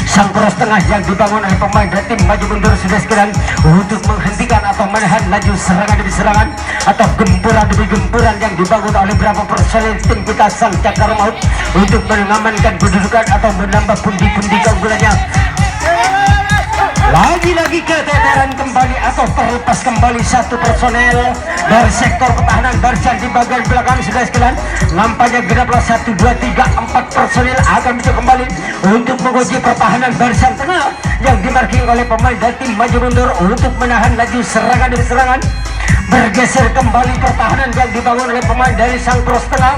sang poros tengah yang dibangun oleh pemain dari tim maju mundur. Sudah sekalian, untuk menghentikan atau menahan laju serangan demi serangan atau gempuran demi gempuran yang dibangun oleh beberapa personil tim kita Sang Cakar Maut untuk mengamankan kedudukan atau menambah pundi-pundi keunggulannya. Lagi-lagi keteteran kembali atau terlepas kembali satu personel dari sektor pertahanan barisan di bagian belakang. Sudah sekalian, nampaknya genaplah 1, 2, 3, 4 personel akan bisa kembali untuk menguji pertahanan barisan tengah yang dimarking oleh pemain dari tim maju mundur untuk menahan laju serangan demi serangan. Bergeser kembali pertahanan yang dibangun oleh pemain dari sang poros tengah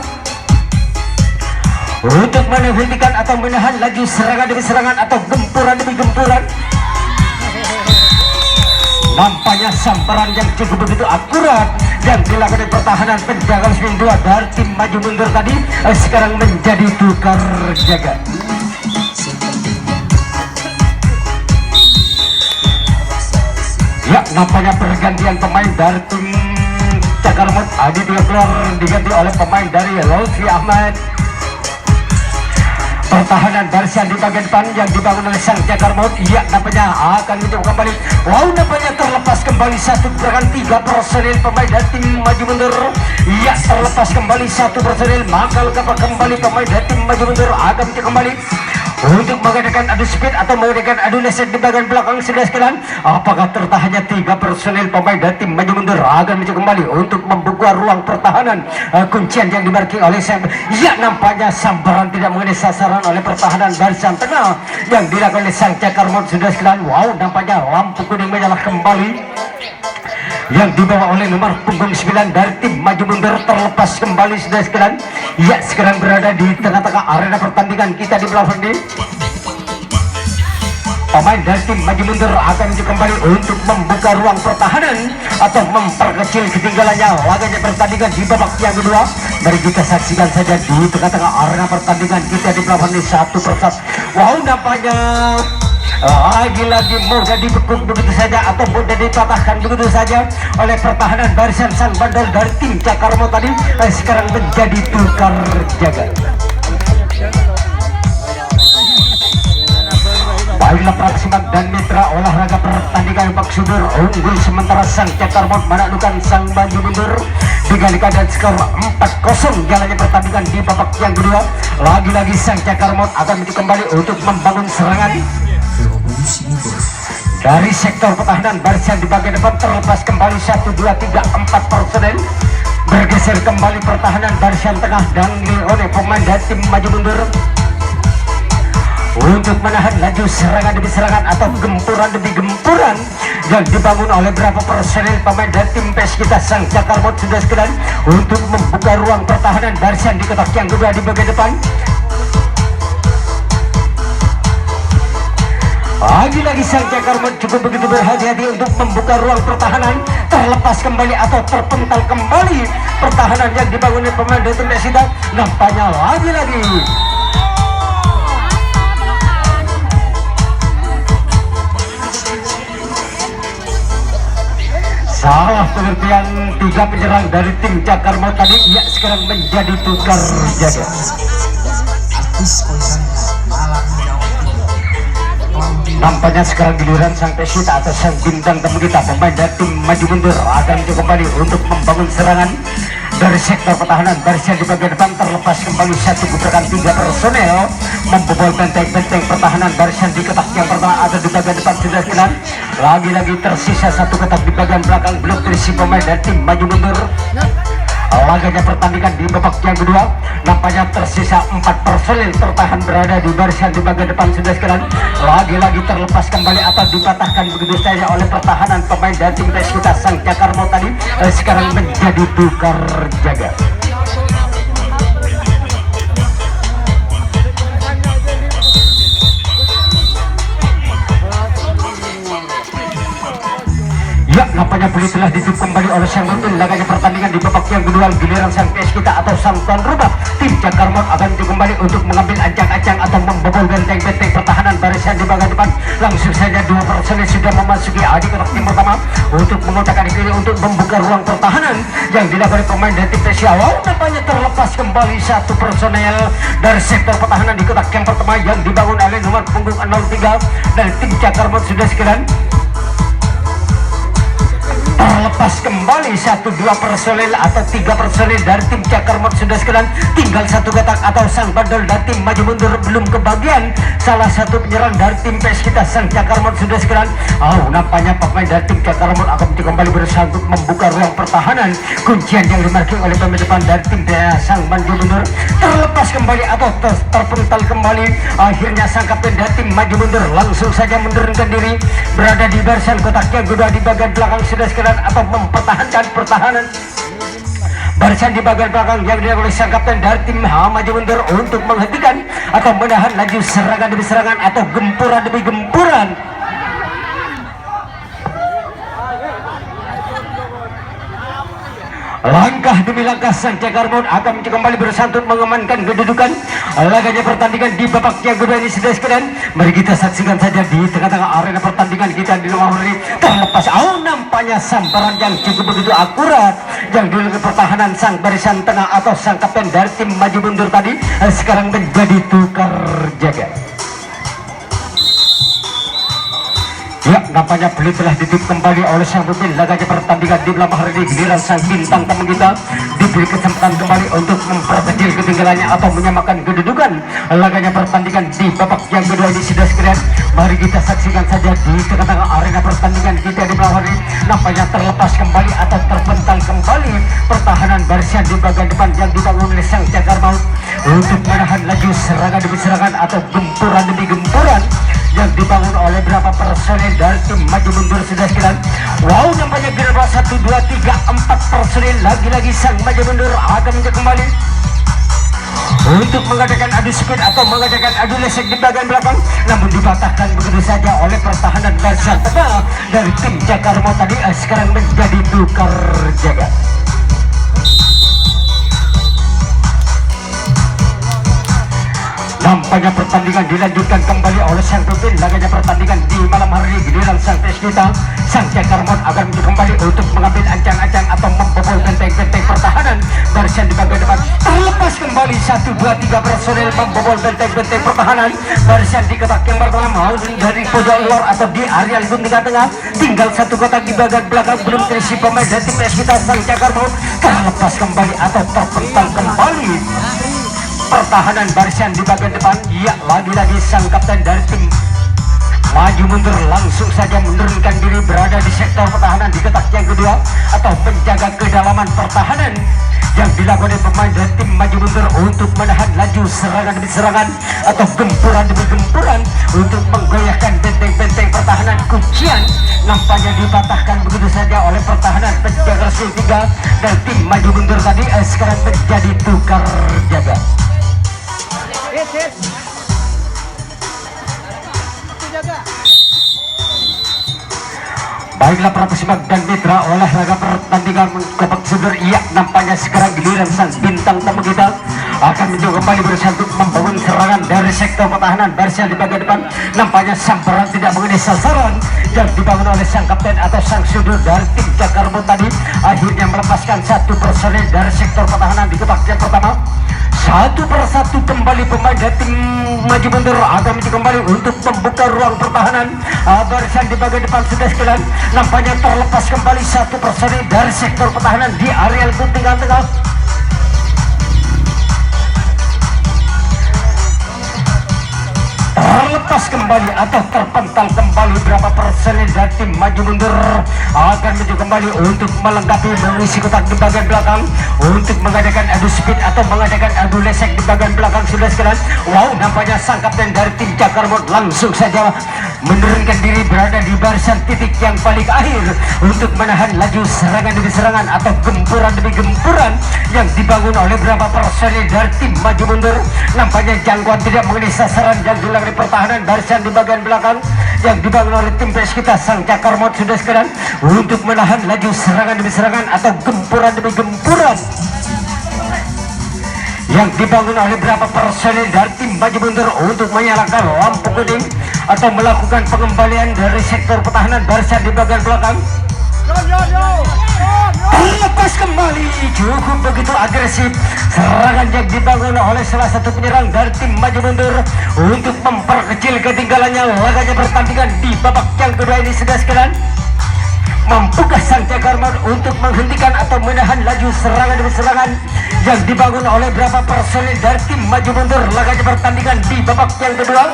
untuk menghentikan atau menahan laju serangan demi serangan atau gempuran demi gempuran. Nampaknya sambaran yang cukup begitu akurat yang dilakukan pertahanan penjaga swing 2 dari tim maju mundur tadi sekarang menjadi tukar jaga. Ya, nampaknya pergantian pemain dari tim Cakarmut Aditya keluar diganti oleh pemain dari Lutfi Ahmad. Pertahanan barisan di bagian depan yang dibangun oleh Sang Cakar Maut, iya nampaknya akan mencoba kembali. Wow, nampaknya terlepas kembali satu gerakan 3 personil pemain dari tim maju mundur. Iya, terlepas kembali satu personil, maka kembali pemain dari tim maju mundur akan mencoba kembali untuk mengadakan adu speed atau mengadakan adu leset di bagian belakang. Sudah sekalian, apakah tertahannya 3 personil pemain dari tim maju mundur akan mencoba kembali untuk membuka ruang pertahanan kuncian yang dimarking oleh Sam. Ya, nampaknya sambaran tidak mengenai sasaran oleh pertahanan barisan tengah yang dilakukan oleh Sang Cakar Maut. Sudah sekalian, wow, nampaknya lampu kuning menyala kembali yang dibawa oleh nomor punggung 9 dari tim maju mundur terlepas kembali. Sudah sekalian, ya sekarang berada di tengah-tengah arena pertandingan kita di belakang ini. Pemain dari tim maju mundur akan kembali untuk membuka ruang pertahanan atau memperkecil ketinggalannya laganya pertandingan di babak yang kedua. Mari kita saksikan saja di tengah-tengah arena pertandingan kita di belakang ini satu persatu. Wow, nampaknya lagi-lagi mudah dibekuk begitu saja atau mudah dipatahkan begitu saja oleh pertahanan barisan sang bandel dari tim Cakar Maut tadi sekarang menjadi tukar jaga. Baiklah para simak dan mitra olahraga pertandingan babak subur unggul sementara Sang Cakar Maut menaklukkan Sang maju mundur dengan keadaan skor 4-0 jalannya pertandingan di babak yang kedua. Lagi-lagi Sang Cakar Maut akan mencoba kembali untuk membangun serangan dari sektor pertahanan barisan di bagian depan. Terlepas kembali 1, 2, 3, 4 personel bergeser kembali pertahanan barisan tengah dan oleh pemain dari tim maju mundur untuk menahan laju serangan demi serangan atau gempuran demi gempuran yang dibangun oleh beberapa personel pemain dari tim PES kita Sang Cakar Maut. Sudah sekalian, untuk membuka ruang pertahanan barisan di kotak yang kedua di bagian depan. Lagi-lagi Sang Cakar Maut cukup begitu berhati-hati untuk membuka ruang pertahanan. Terlepas kembali atau terpental kembali pertahanan yang dibangun oleh pemain dari tim PES kita. Nampaknya lagi-lagi salah pengertian 3 penyerang dari tim Cakar Maut tadi. Ya, sekarang menjadi tukar jaga. Nampaknya sekarang giliran Sang Pesita atau Sang Bintang tamu kita pemain dari tim maju mundur akan kembali untuk membangun serangan dari sektor pertahanan barisan di bagian depan. Terlepas kembali satu gebrakan 3 personel membobol benteng-benteng pertahanan barisan di kotak yang pertama atau di bagian depan. Sudah sekalian, lagi-lagi tersisa satu kotak di bagian belakang belum terisi pemain dari tim maju mundur. Laganya pertandingan di babak yang kedua, nampaknya tersisa 4 personil tertahan berada di barisan di bagian depan. Sudah sekalian, lagi-lagi terlepas kembali atau dipatahkan begitu saja oleh pertahanan pemain dari tim PES kita Sang Cakar Maut tadi sekarang menjadi tukar jaga. nampaknya beli telah ditutup kembali oleh sang pemimpin laganya pertandingan di babak yang kedua. Giliran sang PS kita atau sang tuan rumah tim Jakarmot akan kembali untuk mengambil ancang-ancang atau membobol benteng-benteng pertahanan barisan di bagian depan. Langsung saja dua personil sudah memasuki adik kotak tim pertama untuk menggunakan diri untuk membuka ruang pertahanan yang dilakukan oleh pemain dari tim PS. Awal nampaknya terlepas kembali satu personel dari sektor pertahanan di kotak yang pertama yang dibangun oleh nomor punggung 03 dari tim Jakarmot sudah sekian. Terlepas kembali 1-2 personil atau 3 personil dari tim Jakarmot sudah sekarang tinggal satu kotak atau sang bandel dan tim maju mundur belum kebagian. Salah satu penyerang dari tim PS kita sang Jakarmot sudah sekarang. Nampaknya pemain dari tim Jakarmot akan kembali berusaha untuk membuka ruang pertahanan. Kuncian yang dimarking oleh pemain depan dari tim sang maju mundur terlepas kembali atau terpental kembali. Akhirnya sang kapten dari tim maju mundur langsung saja menurunkan diri berada di barisan kotak yang kedua di bagian belakang sudah sekarang atau mempertahankan pertahanan barisan di bagian belakang yang dilakukan oleh sang kapten dari tim maju mundur untuk menghentikan atau menahan laju serangan demi serangan atau gempuran demi gempuran. Langkah demi langkah sang Jakarmot akan kembali berusaha untuk mengamankan kedudukan laganya pertandingan di babak yang kedua ini sudah sekian. Mari kita saksikan saja di tengah-tengah arena pertandingan kita di nomor ini terlepas nampaknya sambaran yang cukup begitu akurat yang dilakukan pertahanan sang barisan tengah atau sang kapten dari tim maju mundur tadi sekarang menjadi tukar jaga. Ya, nampaknya beli telah ditutup kembali oleh sang pemimpin laganya pertandingan di belakang hari ini. Giliran sang bintang tamu kita diberi kesempatan kembali untuk memperkecil ketinggalannya atau menyamakan kedudukan laganya pertandingan di babak yang kedua ini sudah sekalian. Mari kita saksikan saja di tengah-tengah arena pertandingan kita di belakang hari ini. Nampaknya terlepas kembali atau terpental kembali pertahanan barisan di bagian depan yang dibangun oleh sang Jakarmot untuk menahan laju serangan demi serangan atau gempuran demi gempuran yang dibangun oleh beberapa personil dari tim maju mundur sudah sekian. Nampaknya gerabah 1, 2, 3, 4 personil lagi-lagi sang maju mundur akan kembali untuk mengadakan adu speed atau mengadakan adu lesek di bagian belakang, namun dibatalkan begitu saja oleh pertahanan barisan tengah dari tim Jakarmot tadi sekarang menjadi tukar jaga. Nampaknya pertandingan dilanjutkan kembali oleh sang pemimpin laganya pertandingan di malam hari ini. Giliran sang tes kita sang Jakarmot akan kembali untuk mengambil ancang-ancang atau membobol benteng-benteng pertahanan barisan di bagian depan. Terlepas kembali 1, 2, 3 personil membobol benteng-benteng pertahanan barisan di kotak yang pertama mau dari pojok luar atau di area lingkung tengah-tengah. Tinggal satu kotak di bagian belakang belum terisi pemain dari tim PS kita sang Jakarmot. Terlepas kembali atau terpental kembali pertahanan barisan di bagian depan. Ya, lagi-lagi sang kapten dari tim maju mundur langsung saja menurunkan diri berada di sektor pertahanan di kotak yang kedua atau menjaga kedalaman pertahanan yang dilakukan oleh pemain dari tim maju mundur untuk menahan laju serangan demi serangan atau gempuran demi gempuran untuk menggoyahkan benteng-benteng pertahanan. Kuncian nampaknya dipatahkan begitu saja oleh pertahanan penjaga ring 3 dan tim maju mundur tadi sekarang menjadi tukar jaga. Baiklah para pesimak dan mitra olahraga pertandingan Kopak Sudur. Iya, nampaknya sekarang giliran sang bintang tamu kita akan mencoba kembali berusaha untuk membangun serangan dari sektor pertahanan barisan di bagian depan. Nampaknya sambaran tidak mengenai sasaran yang dibangun oleh sang kapten atau sang sudur dari tim Jakarmot tadi akhirnya melepaskan satu personil dari sektor pertahanan di kotak yang pertama. Satu persatu kembali pemain dari tim maju mundur akan kembali untuk membuka ruang pertahanan barisan di bagian depan sudah sekalian. Nampaknya terlepas kembali satu personil dari sektor pertahanan di area lingkung tengah-tengah. Terlepas kembali atau terpental kembali berapa personil dari tim maju mundur akan maju kembali untuk melengkapi mengisi kotak di bagian belakang untuk mengadakan adu speed atau mengadakan adu lesek di bagian belakang sudah sekalian. Nampaknya sang kapten dari tim Jakarmot langsung saja menurunkan diri berada di barisan titik yang paling akhir untuk menahan laju serangan demi serangan atau gempuran demi gempuran yang dibangun oleh beberapa personil dari tim maju mundur. Nampaknya jangkauan tidak mengenai sasaran yang dilakukan pertahanan pertahanan barisan di bagian belakang yang dibangun oleh tim PS kita sang cakar maut sudah sekarang untuk menahan laju serangan demi serangan atau gempuran demi gempuran yang dibangun oleh beberapa personil dari tim maju mundur untuk menyalakan lampu kuning atau melakukan pengembalian dari sektor pertahanan barisan di bagian belakang. Terlepas kembali cukup begitu agresif serangan yang dibangun oleh salah satu penyerang dari tim maju mundur untuk memperkecil ketinggalannya laganya pertandingan di babak yang kedua ini sudah sekalian. Mampukah sang cakar maut untuk menghentikan atau menahan laju serangan demi serangan yang dibangun oleh beberapa personil dari tim maju mundur laganya pertandingan di babak yang kedua?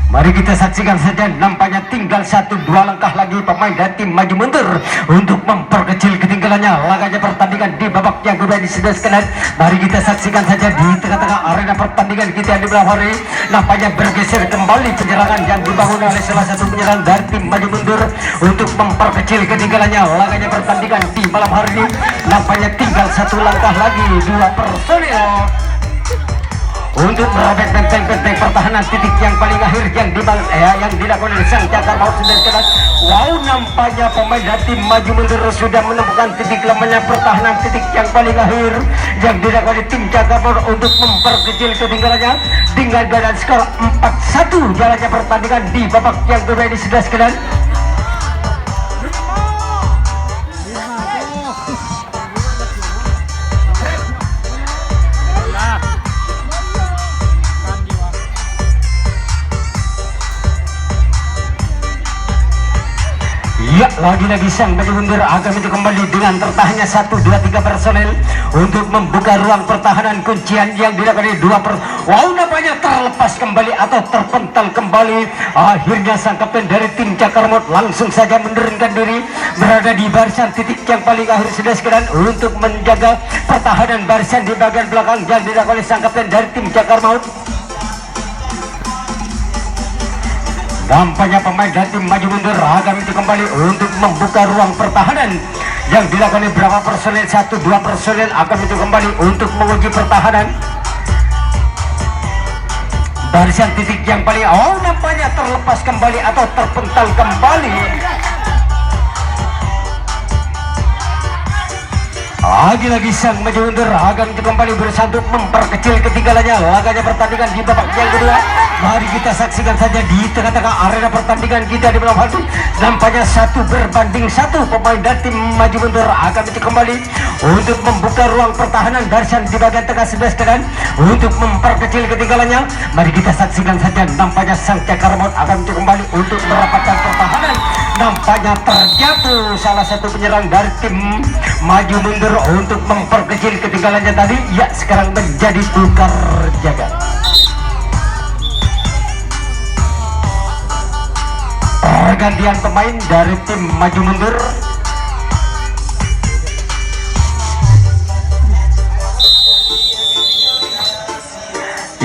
Mari kita saksikan saja, nampaknya tinggal 1-2 langkah lagi pemain dari tim maju mundur untuk memperkecil ketinggalannya laganya pertandingan di babak yang kedua ini sudah sekalian. Mari kita saksikan saja di tengah-tengah arena pertandingan kita di malam hari nampaknya bergeser kembali penyerangan yang dibangun oleh salah satu penyerang dari tim maju mundur untuk memperkecil ketinggalannya laganya pertandingan di malam hari ini. Nampaknya tinggal 1 langkah lagi 2 personil untuk merobek benteng-benteng pertahanan titik yang paling akhir yang dilakukan oleh sang cakar maut sudah jelas. Wow, nampaknya pemain dari tim maju mundur sudah menemukan titik lemahnya pertahanan titik yang paling akhir yang dilakukan oleh tim cakar maut untuk memperkecil ketinggalannya dengan keadaan skor 4-1 jalannya pertandingan di babak yang kedua ini sudah sekalian. Ya, lagi-lagi sang maju mundur akan mencoba kembali dengan tertahannya 1, 2, 3 personel untuk membuka ruang pertahanan kuncian yang dilakukan Wow, nampaknya terlepas kembali atau terpental kembali. Akhirnya sang kapten dari tim cakar maut langsung saja menurunkan diri berada di barisan titik yang paling akhir sudah sekalian untuk menjaga pertahanan barisan di bagian belakang yang dilakukan oleh sang kapten dari tim cakar maut. Nampaknya pemain dari tim maju mundur akan kembali untuk membuka ruang pertahanan yang dilakukan oleh beberapa personel 1-2 personel akan kembali untuk menguji pertahanan barisan titik yang paling nampaknya terlepas kembali atau terpental kembali. Lagi-lagi sang maju mundur akan kembali berusaha untuk memperkecil ketinggalannya laganya pertandingan di babak yang kedua. Mari kita saksikan saja di tengah-tengah arena pertandingan kita di malam hari. Nampaknya 1 berbanding 1 pemain dari tim maju mundur akan kembali untuk membuka ruang pertahanan barisan di bagian tengah sebelah kanan untuk memperkecil ketinggalannya. Mari kita saksikan saja, nampaknya sang cakar maut akan kembali untuk merapatkan pertahanan. Nampaknya terjatuh salah satu penyerang dari tim maju mundur untuk memperkecil ketinggalannya tadi. Ya, sekarang menjadi tukar jaga. Pergantian pemain dari tim maju mundur.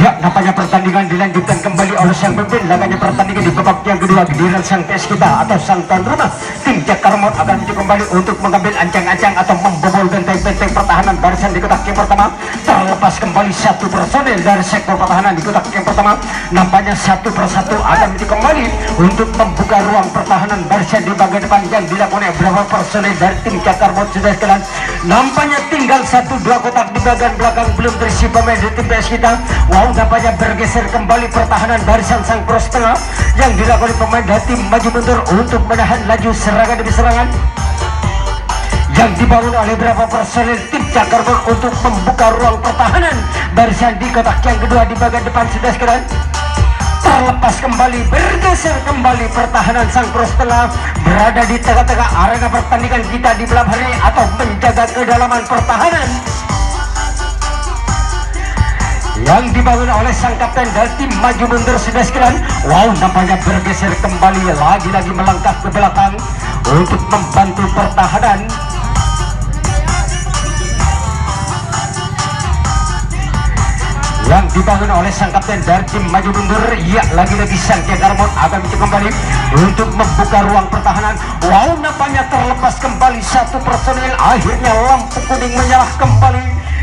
Ya, nampaknya pertandingan dilanjutkan kembali oleh sang pemimpin laganya pertandingan di babak yang kedua. Giliran sang PS kita atau sang tuan rumah tim cakar maut akan mencoba kembali untuk mengambil ancang-ancang atau membobol benteng-benteng pertahanan barisan di kotak yang pertama. Terlepas kembali 1 personel dari sektor pertahanan di kotak yang pertama. Nampaknya 1 persatu akan mencoba kembali untuk membuka ruang pertahanan barisan di bagian depan yang dilakukan oleh beberapa personel dari tim cakar maut sudah sekalian. Nampaknya tinggal 1-2 kotak di bagian belakang belum terisi pemain dari tim PS kita. Wow, nampaknya bergeser kembali pertahanan barisan sang cross tengah yang dilakukan oleh pemain dari tim maju mundur untuk menahan laju serangan demi serangan yang dibangun oleh beberapa personel tim cakar maut untuk membuka ruang pertahanan barisan di kotak yang kedua di bagian depan sudah sekalian. Terlepas kembali, bergeser kembali pertahanan sang cross tengah berada di tengah-tengah arena pertandingan kita di malam hari atau menjaga kedalaman pertahanan yang dibangun oleh sang kapten dari tim maju mundur sudah sekalian. Wow, nampaknya bergeser kembali lagi-lagi melangkah ke belakang untuk membantu pertahanan yang dibangun oleh sang kapten dari tim maju mundur. Ya, lagi-lagi sang cakar maut akan kembali untuk membuka ruang pertahanan. Wow, nampaknya terlepas kembali 1 personil. Akhirnya lampu kuning menyala kembali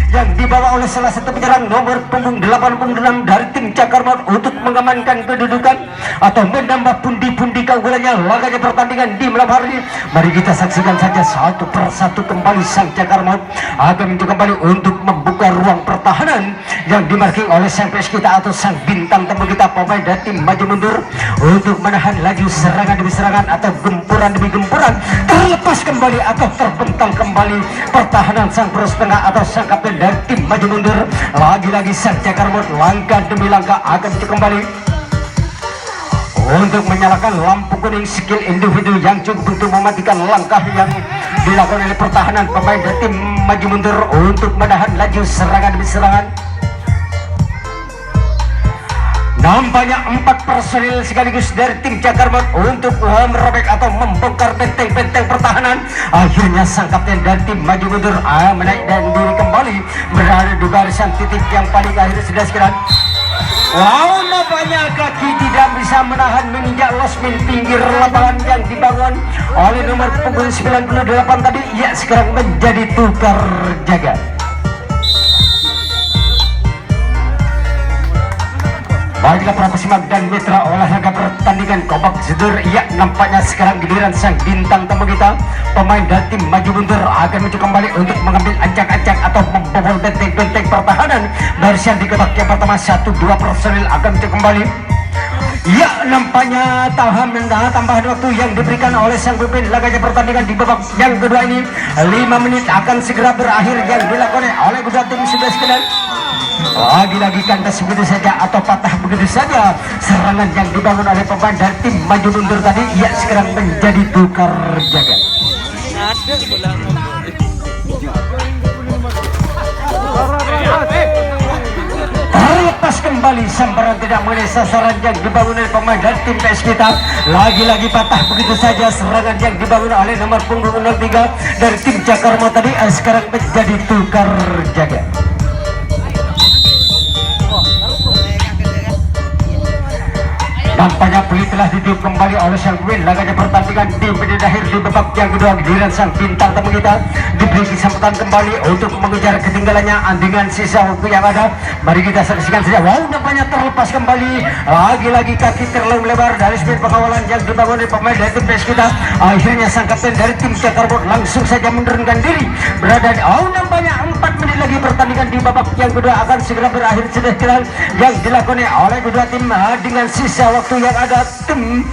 yang dibawa oleh salah satu penyerang nomor punggung 86 dari tim Cakar Maut untuk mengamankan kedudukan atau menambah pundi-pundi keunggulannya laganya pertandingan di malam hari ini. Mari kita saksikan saja satu persatu kembali sang Cakar Maut akan mencoba kembali untuk membuka ruang pertahanan yang dimarking oleh sang pes kita atau sang bintang tamu kita pemain dari tim maju mundur untuk menahan laju serangan demi serangan atau gempuran demi gempuran. Terlepas kembali atau terbentang kembali pertahanan sang poros tengah atau sang kapten dari tim maju mundur. Lagi-lagi sang Cakar Maut langkah demi langkah akan kembali untuk menyalakan lampu kuning skill individu yang cukup untuk mematikan langkah yang dilakukan oleh pertahanan pemain dari tim maju mundur untuk menahan laju serangan demi serangan. Nampaknya 4 personil sekaligus dari tim Cakar Maut untuk merobek atau membongkar benteng-benteng pertahanan. Akhirnya sang kapten dari tim maju mundur menaik dan diri kembali berada di barisan titik yang paling akhir sudah sekian. Wow, nampaknya kaki tidak bisa menahan menginjak losmin pinggir lapangan yang dibangun oleh nomor punggung 98 tadi. Ya, sekarang menjadi tukar jaga. Baiklah para pesimak dan mitra olahraga pertandingan Kompak Sedur. Ya, nampaknya sekarang giliran sang bintang tamu kita pemain dari tim maju mundur akan mencoba kembali untuk mengambil ancang-ancang atau membobol benteng-benteng pertahanan barisan di kotak yang pertama. 1-2 personil akan mencoba kembali. Ya, nampaknya tambahan waktu yang diberikan oleh sang pemimpin laganya pertandingan di babak yang kedua ini 5 menit akan segera berakhir yang dilakukan oleh kedua tim sudah sekian. Lagi-lagi kandas begitu saja atau patah begitu saja serangan yang dibangun oleh pemain dari tim maju mundur tadi. Ya, sekarang menjadi tukar jaga. Terlepas kembali sambaran tidak mengenai sasaran yang dibangun oleh pemain dari tim PS kita. Lagi-lagi patah begitu saja serangan yang dibangun oleh nomor punggung 03 dari tim Cakar Maut tadi. Sekarang menjadi tukar jaga. Nampaknya peluit telah ditiup kembali oleh sang pemain laganya pertandingan di menit akhir di babak yang kedua. Giliran sang bintang tamu kita diberi kesempatan kembali untuk mengejar ketinggalannya dengan sisa waktu yang ada. Mari kita saksikan saja. Wow, nampaknya terlepas kembali. Lagi-lagi kaki terlalu lebar dari speed pengawalan yang dibangun oleh pemain dari tim PS kita. Akhirnya sang kapten dari tim Cakar Maut langsung saja menurunkan diri berada di nampaknya 4 menit lagi pertandingan di babak yang kedua akan segera berakhir sudah jalan yang dilakukan oleh kedua tim dengan sisa waktu yang ada. Tim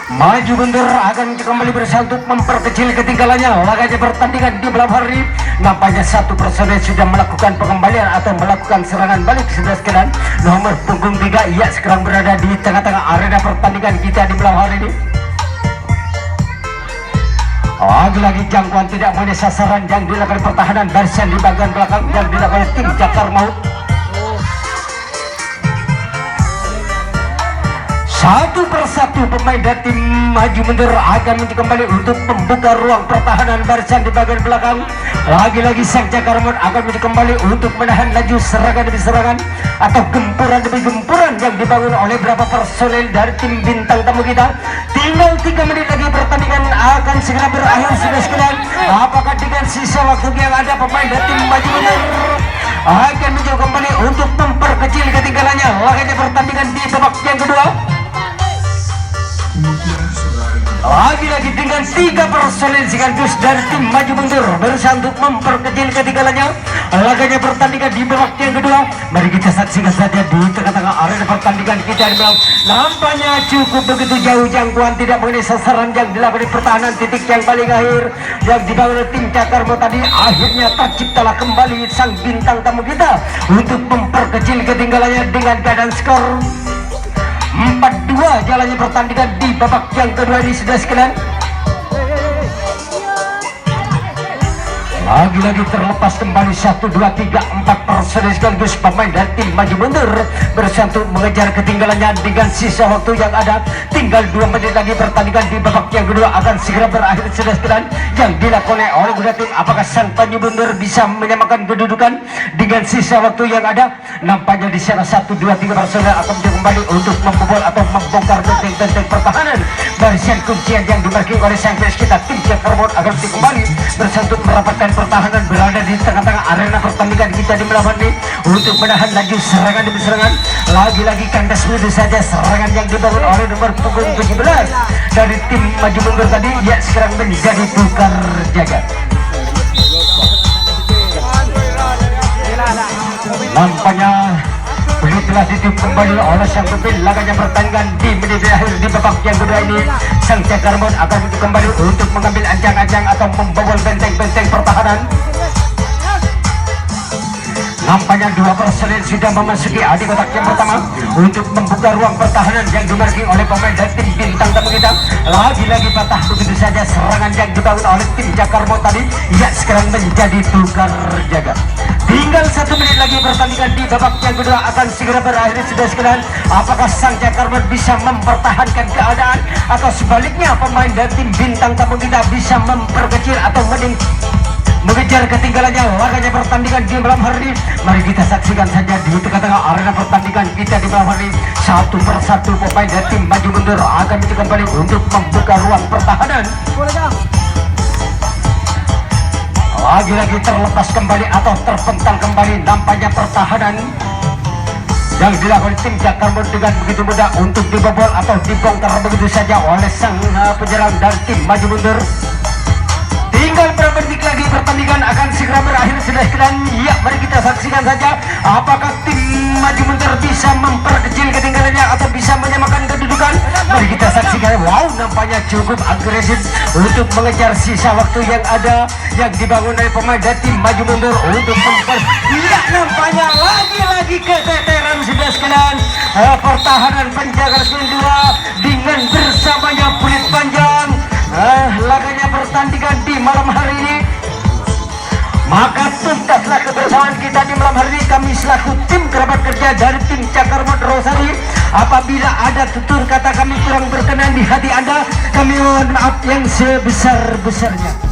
maju mundur akan kembali berusaha untuk memperkecil ketinggalannya laganya pertandingan di malam hari. Nampaknya 1 personel sudah melakukan pengembalian atau melakukan serangan balik sudah sekian. Nomor punggung 3 ia sekarang berada di tengah-tengah arena pertandingan kita di malam hari ini. Lagi-lagi jangkauan tidak mengenai sasaran yang dilakukan pertahanan barisan di bagian belakang yang dilakukan tim Cakar Maut. Satu persatu pemain dari tim maju mundur akan mencoba kembali untuk membuka ruang pertahanan barisan di bagian belakang. Lagi-lagi sang Cakar Maut akan mencoba kembali untuk menahan laju serangan demi serangan atau gempuran demi gempuran yang dibangun oleh beberapa personel dari tim bintang tamu kita. Tinggal 3 menit lagi pertandingan akan segera berakhir sudah sekalian. Apakah dengan sisa waktu yang ada pemain dari tim maju mundur akan mencoba kembali untuk memperkecil ketinggalannya laganya pertandingan di babak yang kedua? Lagi-lagi dengan 3 personil sekaligus dari tim maju mundur berusaha untuk memperkecil ketinggalannya laganya pertandingan di babak yang kedua. Mari kita saksikan saja di tengah-tengah arena pertandingan kita di malam. Nampaknya cukup begitu jauh jangkauan tidak mengenai sasaran yang dilakukan di pertahanan titik yang paling akhir yang dibangun oleh tim Cakar Maut tadi. Akhirnya terciptalah kembali sang bintang tamu kita untuk memperkecil ketinggalannya dengan keadaan skor 4-2 jalannya pertandingan di babak yang kedua ini sudah sekalian. Lagi-lagi terlepas kembali 1, 2, 3, 4 personel sekaligus pemain dari tim maju mundur berusaha untuk mengejar ketinggalannya dengan sisa waktu yang ada. Tinggal 2 menit lagi pertandingan di babak yang kedua akan segera berakhir sudah sekalian yang dilakukan oleh kedua tim. Apakah sang maju mundur bisa menyamakan kedudukan dengan sisa waktu yang ada? Nampaknya di sana 1, 2, 3 personel akan kembali untuk membobol atau membongkar benteng-benteng pertahanan barisan kuncian yang dimarking oleh sang pes kita tim Cakar Maut akan kembali berusaha untuk merapatkan pertahanan berada di tengah-tengah arena pertandingan kita di malam hari ini untuk menahan laju serangan demi serangan. Lagi-lagi kandas begitu saja serangan yang dibangun oleh nomor punggung 17 dari tim maju mundur tadi, ya sekarang menjadi tukar jaga. Nampaknya Peluit telah ditiup kembali oleh sang pemimpin laganya pertandingan di menit akhir di babak yang kedua ini. Sang Cakarmon akan maju kembali untuk mengambil anjang-anjang atau membobol benteng-benteng pertahanan. Nampaknya dua personil sudah memasuki adi kotak yang pertama untuk membuka ruang pertahanan yang dimarking oleh pemain dari tim bintang tamu kita. Lagi-lagi patah begitu saja serangan yang dibangun oleh tim Cakarmon tadi, ya sekarang menjadi tukar jaga. Tinggal 1 menit lagi pertandingan di babak yang kedua akan segera berakhir sudah sekalian. Apakah sang Cakarmon bisa mempertahankan keadaan atau sebaliknya pemain dari tim bintang tamu kita bisa memperkecil atau mengejar ketinggalannya laganya pertandingan di malam hari ini? Mari kita saksikan saja di tengah-tengah arena pertandingan kita di malam hari ini. Satu persatu pemain dari tim maju mundur akan kembali untuk membuka ruang pertahanan. Lagi-lagi terlepas kembali atau terpental kembali nampaknya pertahanan yang dilakukan tim Cakarmon dengan begitu mudah untuk dibobol atau dibongkar begitu saja oleh sang penyerang dari tim maju mundur. Tinggal berapa detik lagi pertandingan akan segera berakhir sudah sekalian. Ya, mari kita saksikan saja apakah tim maju mundur bisa memperkecil ketinggalannya atau bisa menyamakan kedudukan. Mari kita saksikan. Wow, nampaknya cukup agresif untuk mengejar sisa waktu yang ada yang dibangun oleh pemain dari tim maju mundur untuk ya, nampaknya lagi-lagi keteteran sudah sekalian. Pertahanan penjaga kedua dengan bersamanya Peluit Panjang. Laganya pertandingan di malam hari ini, maka tuntaslah kebersamaan kita di malam hari ini. Kami selaku tim kerabat kerja dari tim Cakarmon Rosari, apabila ada tutur kata kami kurang berkenan di hati Anda, kami mohon maaf yang sebesar-besarnya.